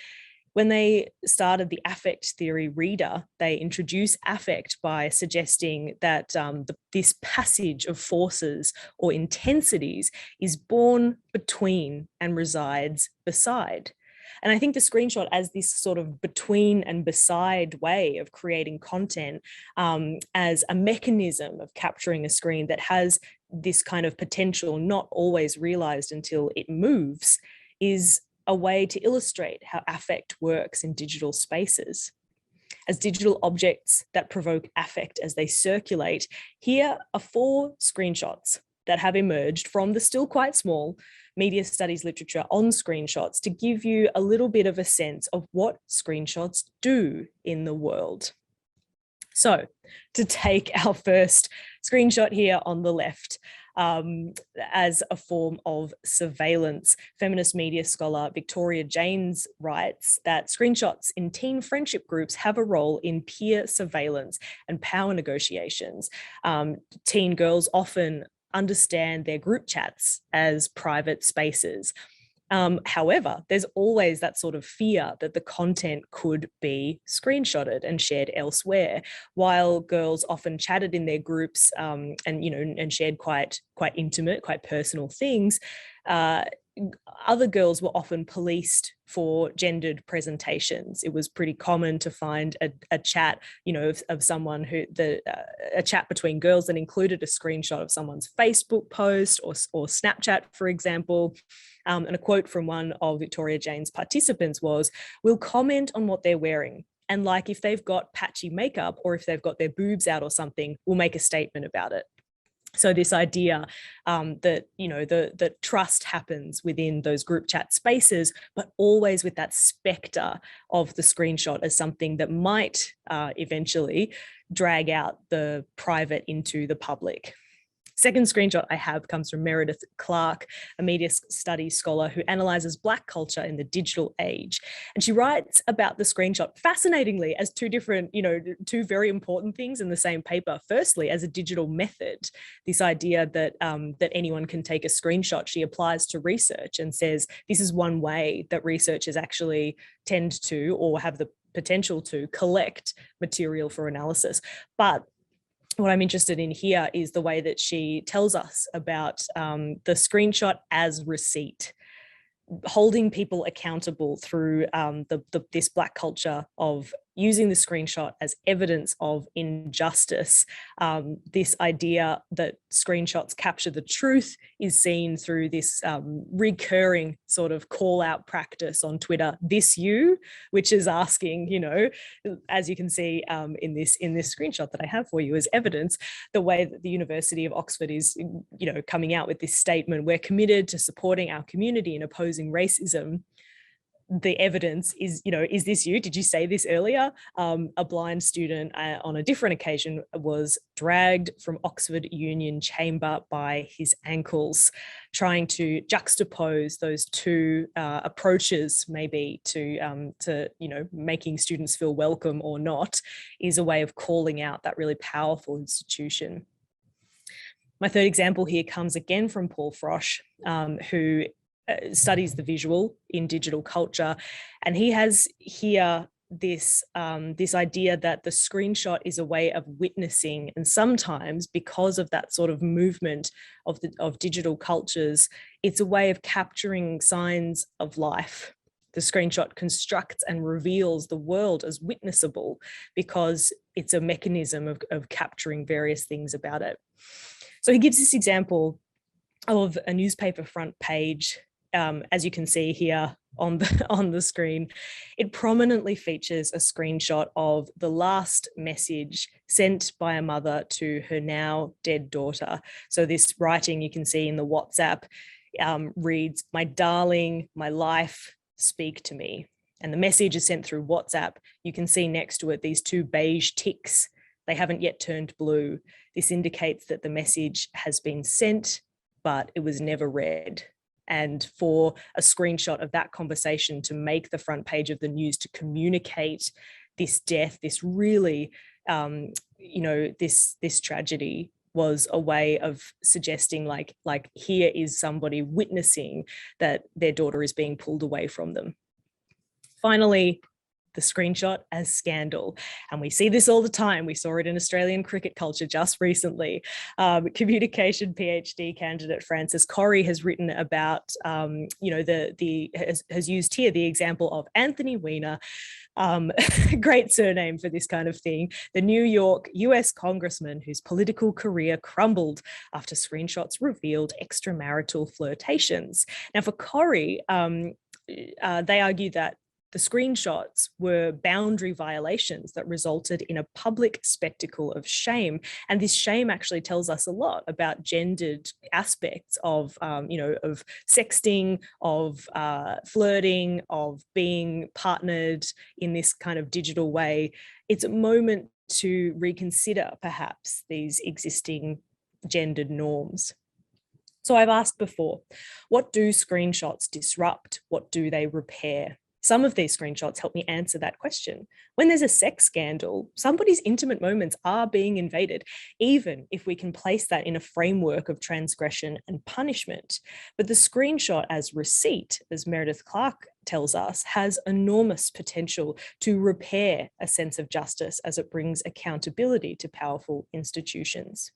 when they started the affect theory reader, they introduced affect by suggesting that this passage of forces or intensities is born between and resides beside. And I think the screenshot as this sort of between and beside way of creating content as a mechanism of capturing a screen that has this kind of potential not always realized until it moves is a way to illustrate how affect works in digital spaces. As digital objects that provoke affect as they circulate, here are 4 screenshots that have emerged from the still quite small media studies literature on screenshots to give you a little bit of a sense of what screenshots do in the world. So to take our first screenshot here on the left, as a form of surveillance, feminist media scholar Victoria Janes writes that screenshots in teen friendship groups have a role in peer surveillance and power negotiations. Teen girls often understand their group chats as private spaces. However, there's always that sort of fear that the content could be screenshotted and shared elsewhere. While girls often chatted in their groups and shared quite intimate, quite personal things, other girls were often policed for gendered presentations. It was pretty common to find a chat, of someone a chat between girls that included a screenshot of someone's Facebook post or Snapchat, for example. And a quote from one of Victoria Jane's participants was, "We'll comment on what they're wearing. And like if they've got patchy makeup or if they've got their boobs out or something, we'll make a statement about it." So this idea that trust happens within those group chat spaces, but always with that specter of the screenshot as something that might eventually drag out the private into the public. Second screenshot I have comes from Meredith Clark, a media studies scholar who analyzes Black culture in the digital age. And she writes about the screenshot fascinatingly as two different, two very important things in the same paper. Firstly, as a digital method, this idea that, that anyone can take a screenshot she applies to research and says, this is one way that researchers actually tend to, or have the potential to, collect material for analysis. But what I'm interested in here is the way that she tells us about the screenshot as receipt, holding people accountable through this Black culture of using the screenshot as evidence of injustice. This idea that screenshots capture the truth is seen through this recurring sort of call out practice on Twitter, this you, which is asking, as you can see in this screenshot that I have for you as evidence, the way that the University of Oxford is, coming out with this statement, we're committed to supporting our community and opposing racism. The evidence is, is this you? Did you say this earlier? A blind student on a different occasion was dragged from Oxford Union Chamber by his ankles, trying to juxtapose those two approaches, maybe to making students feel welcome or not, is a way of calling out that really powerful institution. My third example here comes again from Paul Frosch, who studies the visual in digital culture, and he has here this idea that the screenshot is a way of witnessing, and sometimes because of that sort of movement of digital cultures, it's a way of capturing signs of life. The screenshot constructs and reveals the world as witnessable because it's a mechanism of capturing various things about it. So he gives this example of a newspaper front page. As you can see here on the screen, it prominently features a screenshot of the last message sent by a mother to her now dead daughter. So this writing you can see in the WhatsApp reads, "My darling, my life, speak to me." And the message is sent through WhatsApp. You can see next to it these two beige ticks. They haven't yet turned blue. This indicates that the message has been sent, but it was never read. And for a screenshot of that conversation to make the front page of the news, to communicate this death, this really, this tragedy, was a way of suggesting like here is somebody witnessing that their daughter is being pulled away from them. Finally, the screenshot as scandal. And we see this all the time. We saw it in Australian cricket culture just recently. Communication PhD candidate Frances Corrie has written about, has used here the example of Anthony Weiner, great surname for this kind of thing, the New York US congressman whose political career crumbled after screenshots revealed extramarital flirtations. Now for Corrie, they argue that the screenshots were boundary violations that resulted in a public spectacle of shame. And this shame actually tells us a lot about gendered aspects of, of sexting, of flirting, of being partnered in this kind of digital way. It's a moment to reconsider perhaps these existing gendered norms. So I've asked before, what do screenshots disrupt? What do they repair? Some of these screenshots help me answer that question. When there's a sex scandal, somebody's intimate moments are being invaded, even if we can place that in a framework of transgression and punishment. But the screenshot as receipt, as Meredith Clark tells us, has enormous potential to repair a sense of justice as it brings accountability to powerful institutions.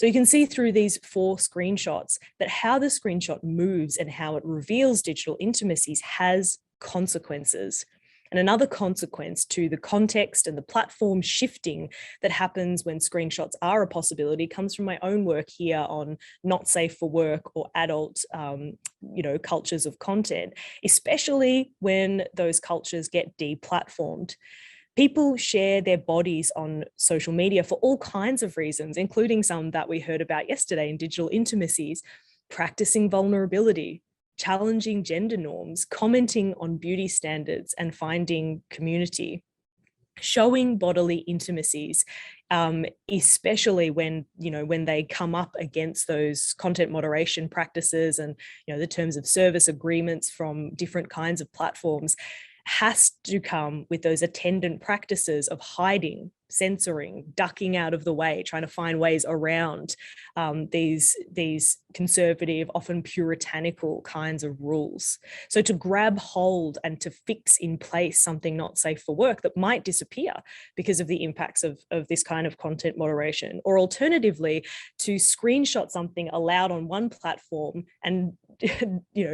So you can see through these 4 screenshots that how the screenshot moves and how it reveals digital intimacies has consequences. And another consequence to the context and the platform shifting that happens when screenshots are a possibility comes from my own work here on not safe for work or adult, cultures of content, especially when those cultures get deplatformed. People share their bodies on social media for all kinds of reasons, including some that we heard about yesterday in Digital Intimacies, practicing vulnerability, challenging gender norms, commenting on beauty standards, and finding community. showing bodily intimacies, especially when, when they come up against those content moderation practices and, the terms of service agreements from different kinds of platforms, has to come with those attendant practices of hiding, censoring, ducking out of the way, trying to find ways around these conservative, often puritanical kinds of rules. So to grab hold and to fix in place something not safe for work that might disappear because of the impacts of this kind of content moderation, or alternatively, to screenshot something allowed on one platform and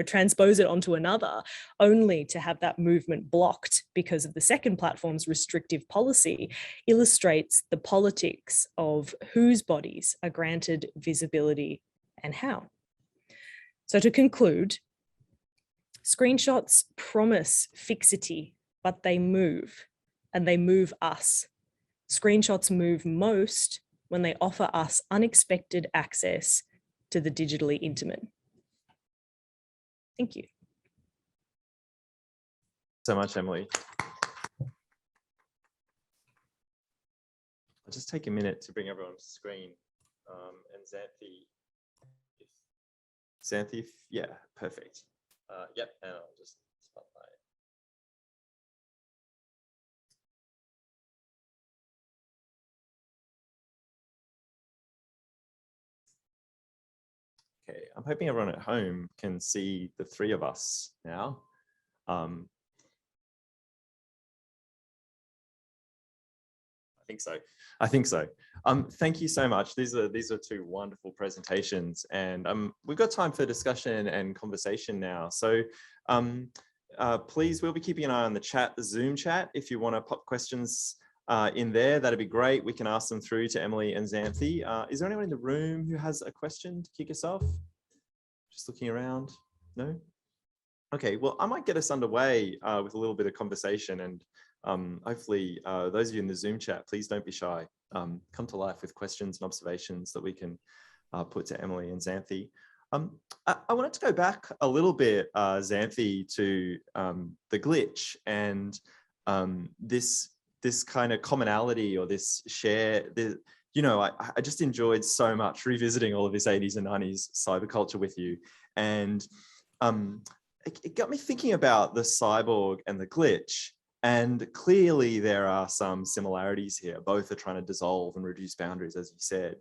transpose it onto another, only to have that movement blocked because of the second platform's restrictive policy, illustrates the politics of whose bodies are granted visibility and how. So to conclude, screenshots promise fixity, but they move, and they move us. Screenshots move most when they offer us unexpected access to the digitally intimate. Thank you. So much, Emily. I'll just take a minute to bring everyone to screen. And Xanthe, yeah, perfect. Yep, and I'll just spotlight. Okay, I'm hoping everyone at home can see the three of us now. I think so. Thank you so much. These are two wonderful presentations, and we've got time for discussion and conversation now. So please, we'll be keeping an eye on the chat, the Zoom chat. If you want to pop questions in there, that'd be great. We can ask them through to Emily and Xanthe. Is there anyone in the room who has a question to kick us off? Just looking around. No? Okay, well, I might get us underway with a little bit of conversation, and hopefully those of you in the Zoom chat, please don't be shy. Come to life with questions and observations that we can put to Emily and Xanthe. I wanted to go back a little bit, Xanthe, to the glitch and this kind of commonality, or this share. I just enjoyed so much revisiting all of this 80s and 90s cyberculture with you, and it got me thinking about the cyborg and the glitch. And clearly there are some similarities here. Both are trying to dissolve and reduce boundaries, as you said.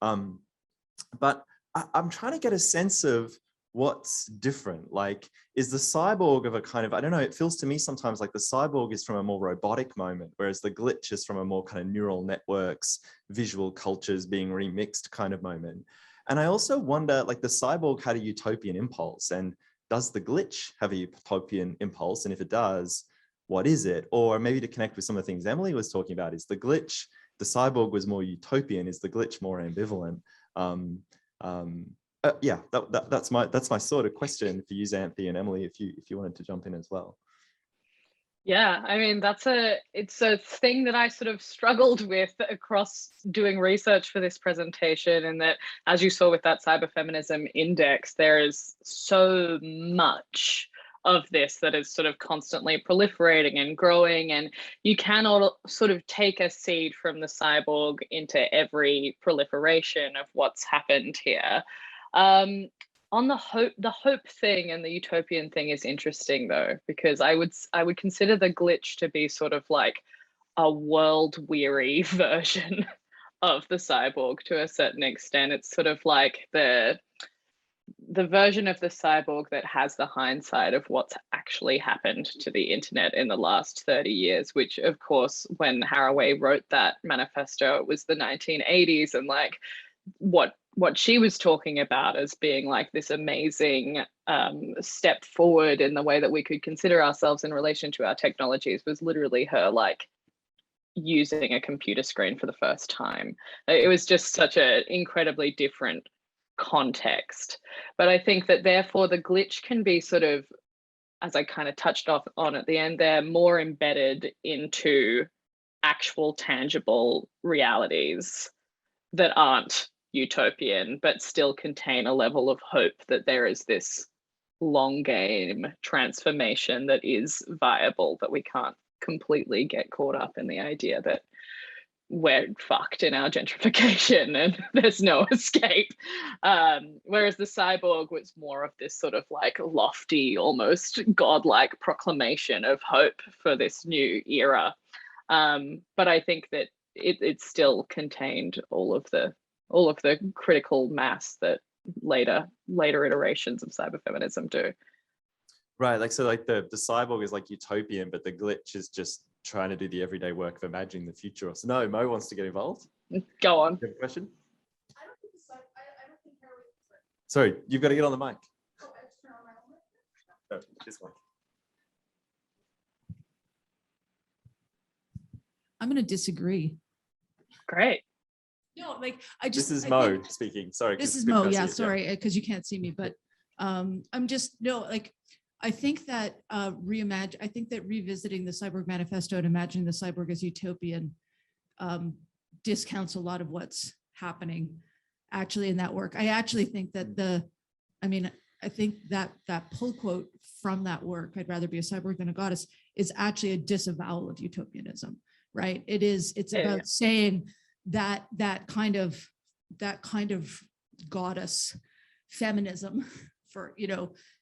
But I'm trying to get a sense of what's different. Like, is the cyborg of a kind of, I don't know, it feels to me sometimes like the cyborg is from a more robotic moment, whereas the glitch is from a more kind of neural networks, visual cultures being remixed kind of moment. And I also wonder, like, the cyborg had a utopian impulse, and does the glitch have a utopian impulse? And if it does, what is it? Or maybe to connect with some of the things Emily was talking about, is the glitch, the cyborg was more utopian, is the glitch more ambivalent? Yeah, that's my sort of question for you, Xanthe and Emily, if you wanted to jump in as well. Yeah, I mean, it's a thing that I sort of struggled with across doing research for this presentation, and that, as you saw with that cyberfeminism index, there is so much of this that is sort of constantly proliferating and growing, and you cannot sort of take a seed from the cyborg into every proliferation of what's happened here. On the hope thing and the utopian thing is interesting though, because I would consider the glitch to be sort of like a world-weary version of the cyborg to a certain extent. It's sort of like the version of the cyborg that has the hindsight of what's actually happened to the internet in the last 30 years, which of course, when Haraway wrote that manifesto, it was the 1980s, and like what she was talking about as being like this amazing step forward in the way that we could consider ourselves in relation to our technologies was literally her like using a computer screen for the first time. It was just such an incredibly different context. But I think that therefore the glitch can be sort of, as I kind of touched on at the end there, more embedded into actual tangible realities that aren't utopian, but still contain a level of hope that there is this long game transformation that is viable, that we can't completely get caught up in the idea that we're fucked in our gentrification and there's no escape. Whereas the cyborg was more of this sort of like lofty, almost godlike proclamation of hope for this new era. But I think that it still contained all of the critical mass that later iterations of cyberfeminism do. Right, like, so like the cyborg is like utopian, but the glitch is just trying to do the everyday work of imagining the future. So no, Mo wants to get involved. Go on. You have a question? I don't think sorry, you've got to get on the mic. Oh, I just turn on my mic. Oh, this one. I'm going to disagree. Great. No, like this is Mo speaking. Sorry. This is Mo. Yeah, sorry, because you can't see me, but I'm just I think that revisiting the Cyborg Manifesto and imagining the cyborg as utopian discounts a lot of what's happening actually in that work. I actually think that I think that pull quote from that work, "I'd rather be a cyborg than a goddess," is actually a disavowal of utopianism, right? It's about saying that kind of goddess feminism for,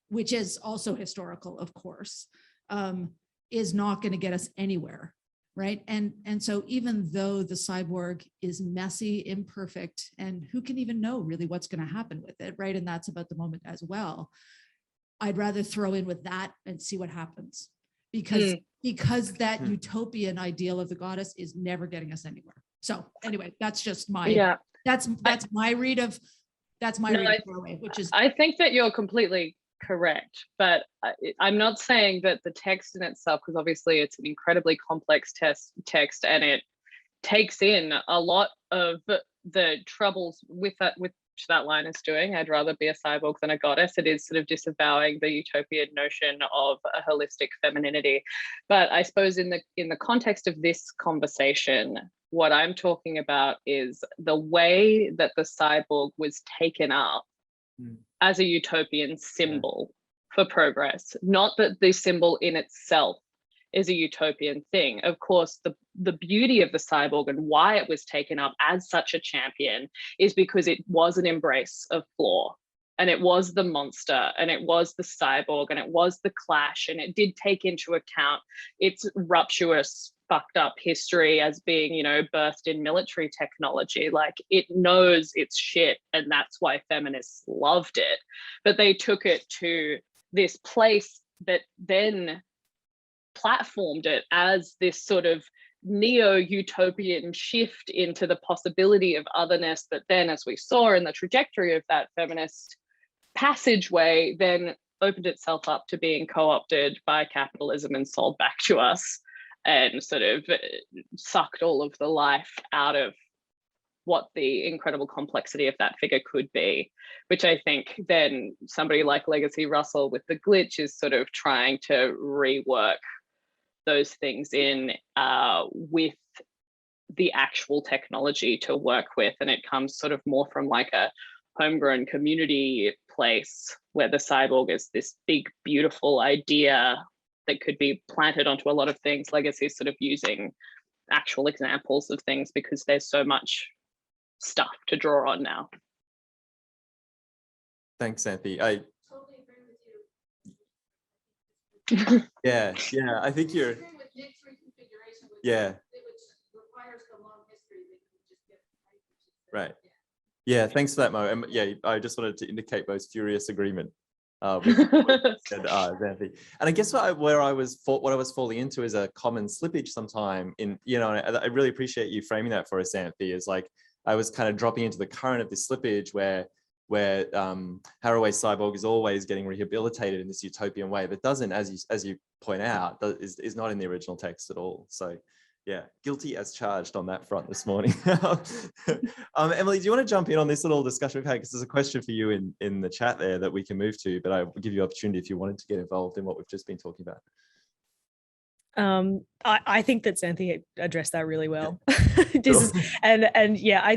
which is also historical, of course, is not going to get us anywhere, right? And so even though the cyborg is messy, imperfect, and who can even know really what's going to happen with it, right? And that's about the moment as well. I'd rather throw in with that and see what happens, because that utopian ideal of the goddess is never getting us anywhere. So anyway, that's just my that's my read of Norway, which is, I think that you're completely correct, but I'm not saying that the text in itself, because obviously it's an incredibly complex text and it takes in a lot of the troubles with that, which that line is doing. I'd rather be a cyborg than a goddess. It is sort of disavowing the utopian notion of a holistic femininity. But I suppose in the context of this conversation, what I'm talking about is the way that the cyborg was taken up as a utopian symbol for progress, not that the symbol in itself is a utopian thing. Of course, the beauty of the cyborg and why it was taken up as such a champion is because it was an embrace of flaw, and it was the monster, and it was the cyborg, and it was the clash, and it did take into account its rupturous, fucked up history as being, birthed in military technology. Like, it knows its shit, and that's why feminists loved it. But they took it to this place that then platformed it as this sort of neo-utopian shift into the possibility of otherness that then, as we saw in the trajectory of that feminist passageway, then opened itself up to being co-opted by capitalism and sold back to us, and sort of sucked all of the life out of what the incredible complexity of that figure could be, which I think then somebody like Legacy Russell with the glitch is sort of trying to rework those things in with the actual technology to work with. And it comes sort of more from like a homegrown community place where the cyborg is this big, beautiful idea that could be planted onto a lot of things. Legacy is sort of using actual examples of things because there's so much stuff to draw on now. Thanks, Xanthe. I totally agree with you. Yeah, I think you're. Yeah. Right. Yeah, thanks for that, Mo. And yeah, I just wanted to indicate Mo's furious agreement with what said, Xanthe. And I guess what I was falling into is a common slippage sometime in, I really appreciate you framing that for us, Xanthe, is like I was kind of dropping into the current of this slippage where Haraway's cyborg is always getting rehabilitated in this utopian way, but doesn't, as you point out, is not in the original text at all. So yeah, guilty as charged on that front this morning. Emily, do you want to jump in on this little discussion we've had? Because there's a question for you in the chat there that we can move to, but I will give you opportunity if you wanted to get involved in what we've just been talking about. I think that Xanthe addressed that really well. Yeah. And yeah,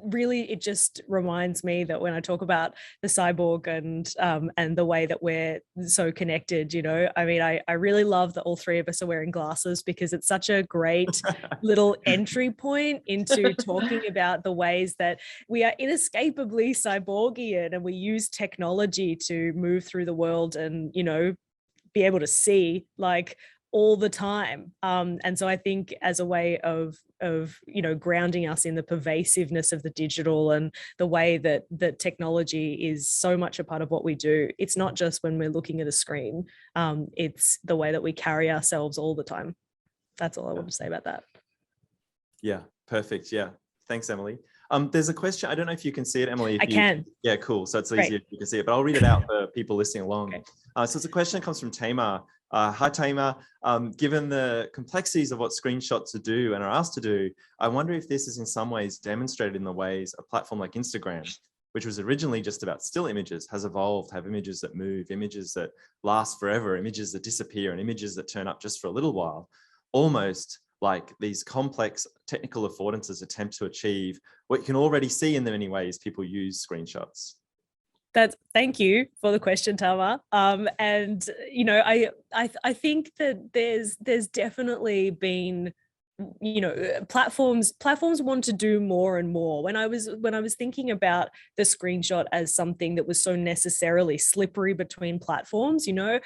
really, it just reminds me that when I talk about the cyborg and the way that we're so connected, you know, I mean, I really love that all three of us are wearing glasses, because it's such a great little entry point into talking about the ways that we are inescapably cyborgian, and we use technology to move through the world and, you know, be able to see like all the time. And so I think as a way of, you know, grounding us in the pervasiveness of the digital and the way that technology is so much a part of what we do. It's not just when we're looking at a screen, it's the way that we carry ourselves all the time. That's all I want to say about that. Yeah, perfect. Yeah. Thanks, Emily. There's a question. I don't know if you can see it, Emily. I can. Yeah, cool. So it's Great. easier if you can see it, but I'll read it out for people listening along. Okay. So it's a question that comes from Tamar. Hi, Tamar. Given the complexities of what screenshots do and are asked to do, I wonder if this is in some ways demonstrated in the ways a platform like Instagram, which was originally just about still images, has evolved to have images that move, images that last forever, images that disappear, and images that turn up just for a little while, almost like these complex technical affordances attempt to achieve what you can already see in the many ways people use screenshots. Thank you for the question, Tama. And you know, I think that there's definitely been, you know, platforms want to do more and more. When I was thinking about the screenshot as something that was so necessarily slippery between platforms, you know,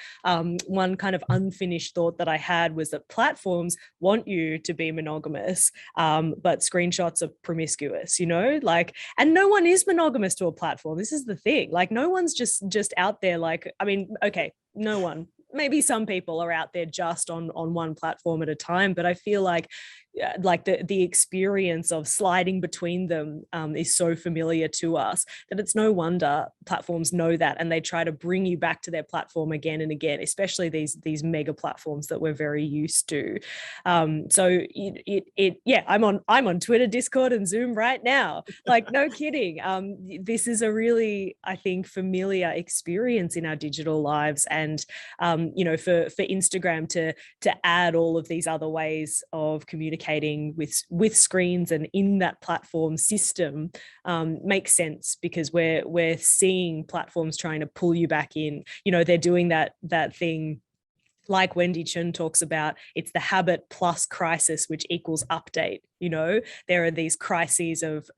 one kind of unfinished thought that I had was that platforms want you to be monogamous, but screenshots are promiscuous, you know, like, and no one is monogamous to a platform. This is the thing, like, no one's just out there, like, I mean, okay, no one. Maybe some people are out there just on one platform at a time, but I feel like the experience of sliding between them is so familiar to us that it's no wonder platforms know that, and they try to bring you back to their platform again and again, especially these mega platforms that we're very used to. So yeah, I'm on Twitter, Discord, and Zoom right now. Like, no kidding. This is a really, I think, familiar experience in our digital lives, and you know, for Instagram to add all of these other ways of communicating with screens and in that platform system makes sense, because we're seeing platforms trying to pull you back in. You know, they're doing that thing, like Wendy Chun talks about, it's the habit plus crisis, which equals update. You know, there are these crises of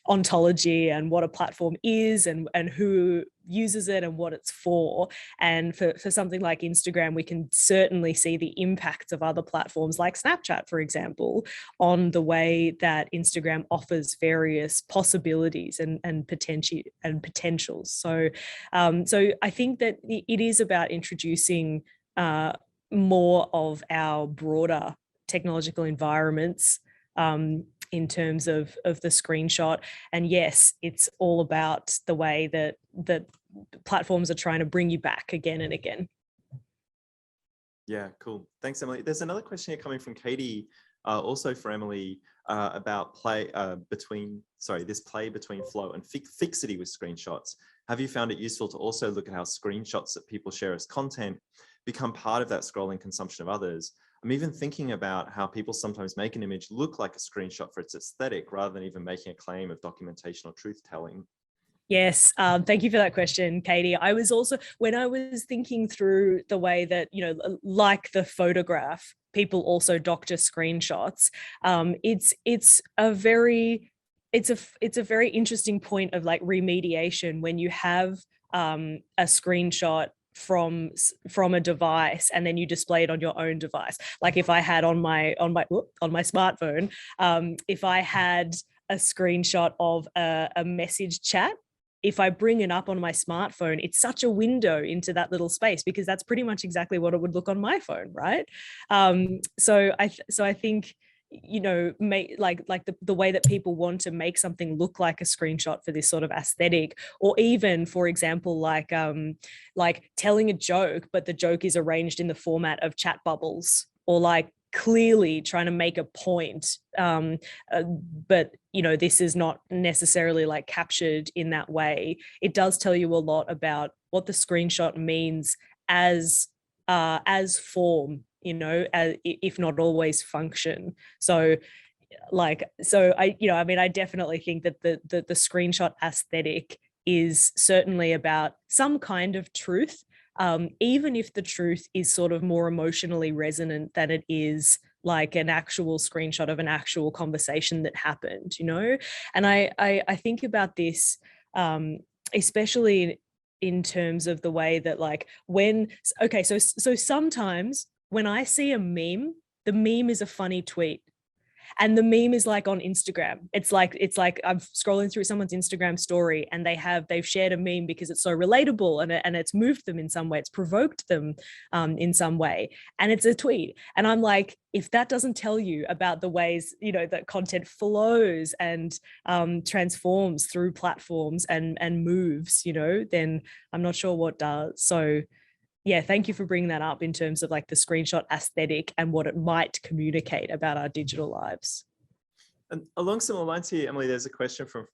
ontology and what a platform is and who uses it and what it's for. And for something like Instagram, we can certainly see the impacts of other platforms like Snapchat, for example, on the way that Instagram offers various possibilities and potentials. So I think that it is about introducing more of our broader technological environments in terms of the screenshot. And yes, it's all about the way that platforms are trying to bring you back again and again. Yeah, cool. Thanks, Emily. There's another question here coming from Katie, also for Emily, about this play between flow and fixity with screenshots. Have you found it useful to also look at how screenshots that people share as content become part of that scrolling consumption of others? I'm even thinking about how people sometimes make an image look like a screenshot for its aesthetic, rather than even making a claim of documentation or truth telling. Yes, thank you for that question, Katie. I was also, when I was thinking through the way that, you know, like the photograph, people also doctor screenshots. It's a very interesting point of like remediation when you have a screenshot from a device and then you display it on your own device. Like if I had on my smartphone, if I had a screenshot of a message chat, if I bring it up on my smartphone, it's such a window into that little space, because that's pretty much exactly what it would look on my phone, right? So I think, you know, the way that people want to make something look like a screenshot for this sort of aesthetic, or even, for example, like telling a joke, but the joke is arranged in the format of chat bubbles, or like clearly trying to make a point, but you know, this is not necessarily like captured in that way. It does tell you a lot about what the screenshot means as form, you know, if not always function. So like, so I mean, I definitely think that the screenshot aesthetic is certainly about some kind of truth, even if the truth is sort of more emotionally resonant than it is like an actual screenshot of an actual conversation that happened, And I think about this, especially in terms of the way that like so sometimes when I see a meme, the meme is a funny tweet. And the meme is like on Instagram. It's like I'm scrolling through someone's Instagram story and they've shared a meme because it's so relatable and it's moved them in some way. It's provoked them in some way. And it's a tweet. And I'm like, if that doesn't tell you about the ways, that content flows and transforms through platforms and moves, then I'm not sure what does. So yeah, thank you for bringing that up in terms of like the screenshot aesthetic and what it might communicate about our digital lives. And along similar lines here, Emily, there's a question from,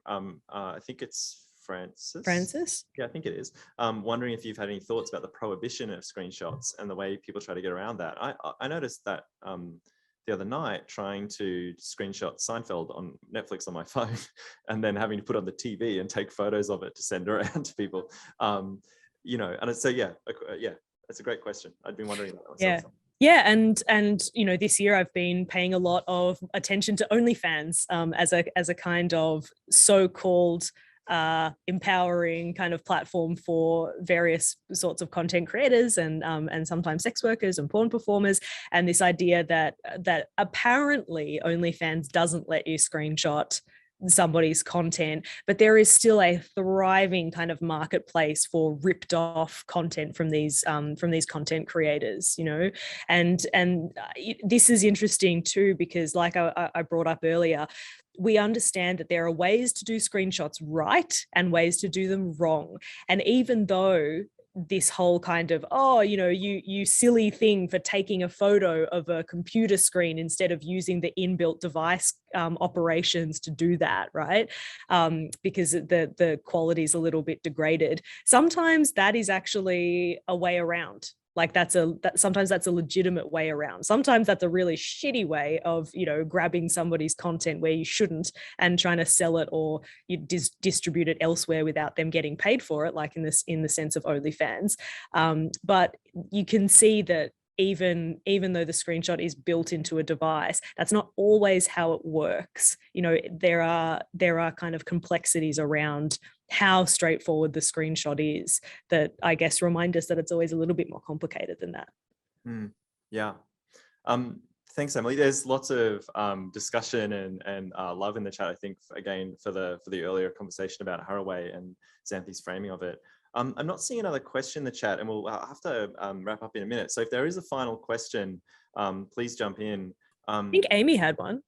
I think it's Francis. Yeah, I think it is. Wondering if you've had any thoughts about the prohibition of screenshots and the way people try to get around that. I noticed that the other night trying to screenshot Seinfeld on Netflix on my phone and then having to put on the TV and take photos of it to send around to people. And so yeah, that's a great question. I'd been wondering about that myself. Yeah, and this year I've been paying a lot of attention to OnlyFans as a kind of so-called empowering kind of platform for various sorts of content creators and sometimes sex workers and porn performers, and this idea that apparently OnlyFans doesn't let you screenshot somebody's content, but there is still a thriving kind of marketplace for ripped off content from these content creators, and this is interesting too, because like I brought up earlier, we understand that there are ways to do screenshots right and ways to do them wrong. And even though this whole kind of, you silly thing for taking a photo of a computer screen instead of using the inbuilt device operations to do that, right? Because the quality is a little bit degraded. Sometimes that is actually a way around. Like sometimes that's a legitimate way around. Sometimes that's a really shitty way of, grabbing somebody's content where you shouldn't and trying to sell it or you distribute it elsewhere without them getting paid for it, like in the sense of OnlyFans. But you can see that even though the screenshot is built into a device, that's not always how it works. There are kind of complexities around how straightforward the screenshot is that I guess remind us that it's always a little bit more complicated than that. Yeah. Thanks, Emily. There's lots of discussion and love in the chat, I think, again, for the earlier conversation about Haraway and Xanthe's framing of it. I'm not seeing another question in the chat, and we'll have to wrap up in a minute. So if there is a final question, please jump in. I think Amy had one.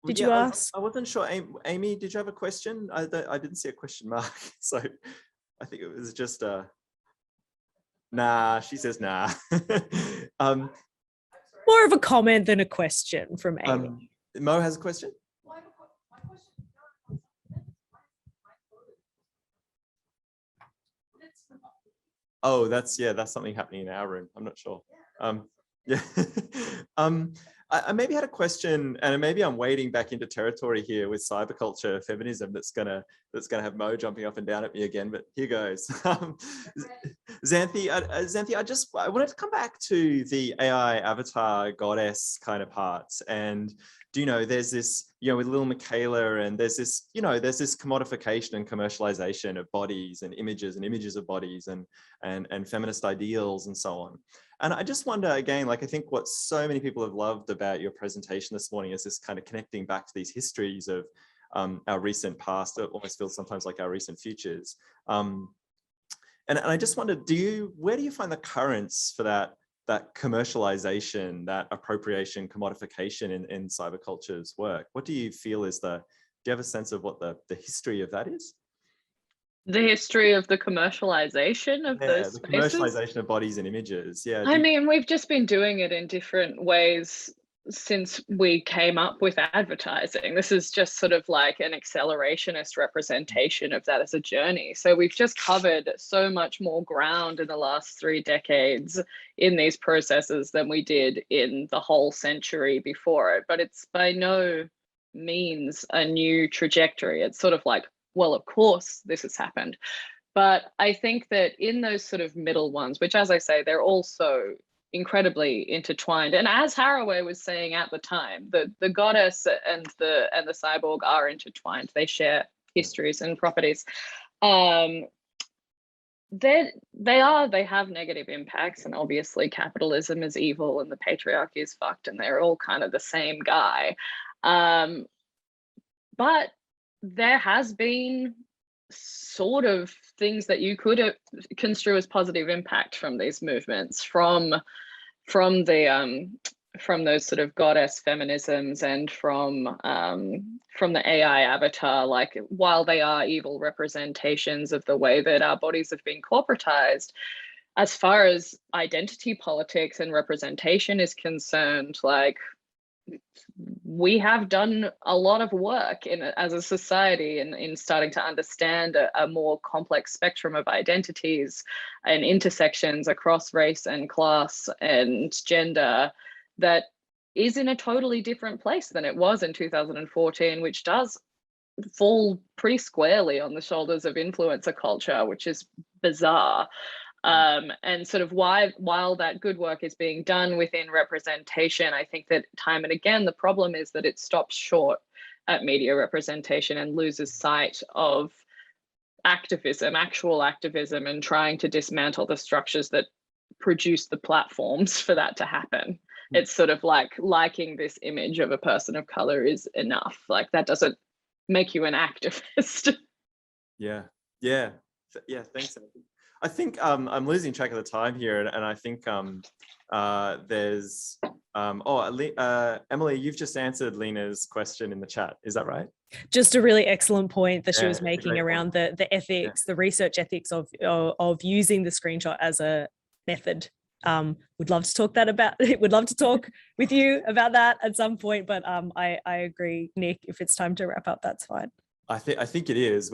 Did you ask? I wasn't sure. Amy, did you have a question? I didn't see a question mark. So I think it was just nah, she says nah. More of a comment than a question from Amy. Mo has a question? Oh, that's something happening in our room. I'm not sure. Yeah. I maybe had a question, and maybe I'm wading back into territory here with cyberculture feminism that's gonna have Mo jumping up and down at me again. But here goes. Xanthe, I wanted to come back to the AI avatar goddess kind of parts, and there's this, with Lil Michaela, and there's this commodification and commercialization of bodies and images of bodies and feminist ideals and so on. And I just wonder, again, like I think what so many people have loved about your presentation this morning is this kind of connecting back to these histories of our recent past. It almost feels sometimes like our recent futures. And I just wonder, where do you find the currents for that commercialization, that appropriation, commodification in cyberculture's work? What do you feel do you have a sense of what the history of that is? The history of the commercialization of those the spaces? Commercialization of bodies and images. Yeah. I mean, we've just been doing it in different ways since we came up with advertising. This is just sort of like an accelerationist representation of that as a journey. So we've just covered so much more ground in the last 3 decades in these processes than we did in the whole century before it. But it's by no means a new trajectory. It's sort of like, well, of course this has happened. But I think that in those sort of middle ones, which, as I say, they're also incredibly intertwined. And as Haraway was saying at the time, the goddess and the cyborg are intertwined. They share histories and properties. They have negative impacts, and obviously capitalism is evil and the patriarchy is fucked, and they're all kind of the same guy. But there has been sort of things that you could construe as positive impact from these movements, from those sort of goddess feminisms and from the AI avatar. Like, while they are evil representations of the way that our bodies have been corporatized, as far as identity politics and representation is concerned, like, we have done a lot of work as a society in starting to understand a more complex spectrum of identities and intersections across race and class and gender that is in a totally different place than it was in 2014, which does fall pretty squarely on the shoulders of influencer culture, which is bizarre. And sort of while that good work is being done within representation, I think that time and again, the problem is that it stops short at media representation and loses sight of activism, actual activism, and trying to dismantle the structures that produce the platforms for that to happen. It's sort of like liking this image of a person of color is enough. Like, that doesn't make you an activist. Yeah. Thanks, Anthony. I think I'm losing track of the time here, and I think there's Emily, you've just answered Lena's question in the chat. Is that right? Just a really excellent point that she was it's a making great around the ethics, the research ethics of using the screenshot as a method. Would love to talk would love to talk with you about that at some point, but I agree, Nick, if it's time to wrap up, that's fine. I think it is.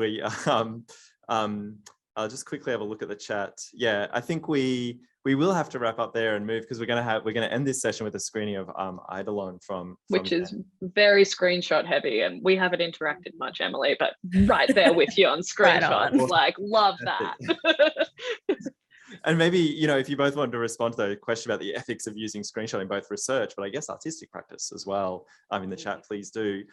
I'll just quickly have a look at the chat. Yeah, I think we will have to wrap up there and move, because we're going to end this session with a screening of Eidolon from which is very screenshot heavy, and we haven't interacted much, Emily, but right there with you on screenshots. Right on. Like, love that. And maybe, if you both wanted to respond to the question about the ethics of using screenshotting, both research, but I guess artistic practice as well, in the chat, please do.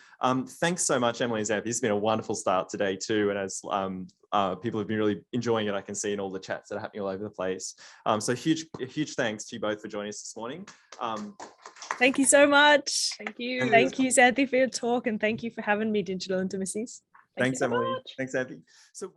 Thanks so much, Emily and Xanthe. This has been a wonderful start today too. And as people have been really enjoying it, I can see in all the chats that are happening all over the place. So huge thanks to you both for joining us this morning. Thank you so much. Thank you. Thank you, Xanthe, for your talk, and thank you for having me, Digital Intimacies. Thanks, Emily. Thanks, Xanthe. So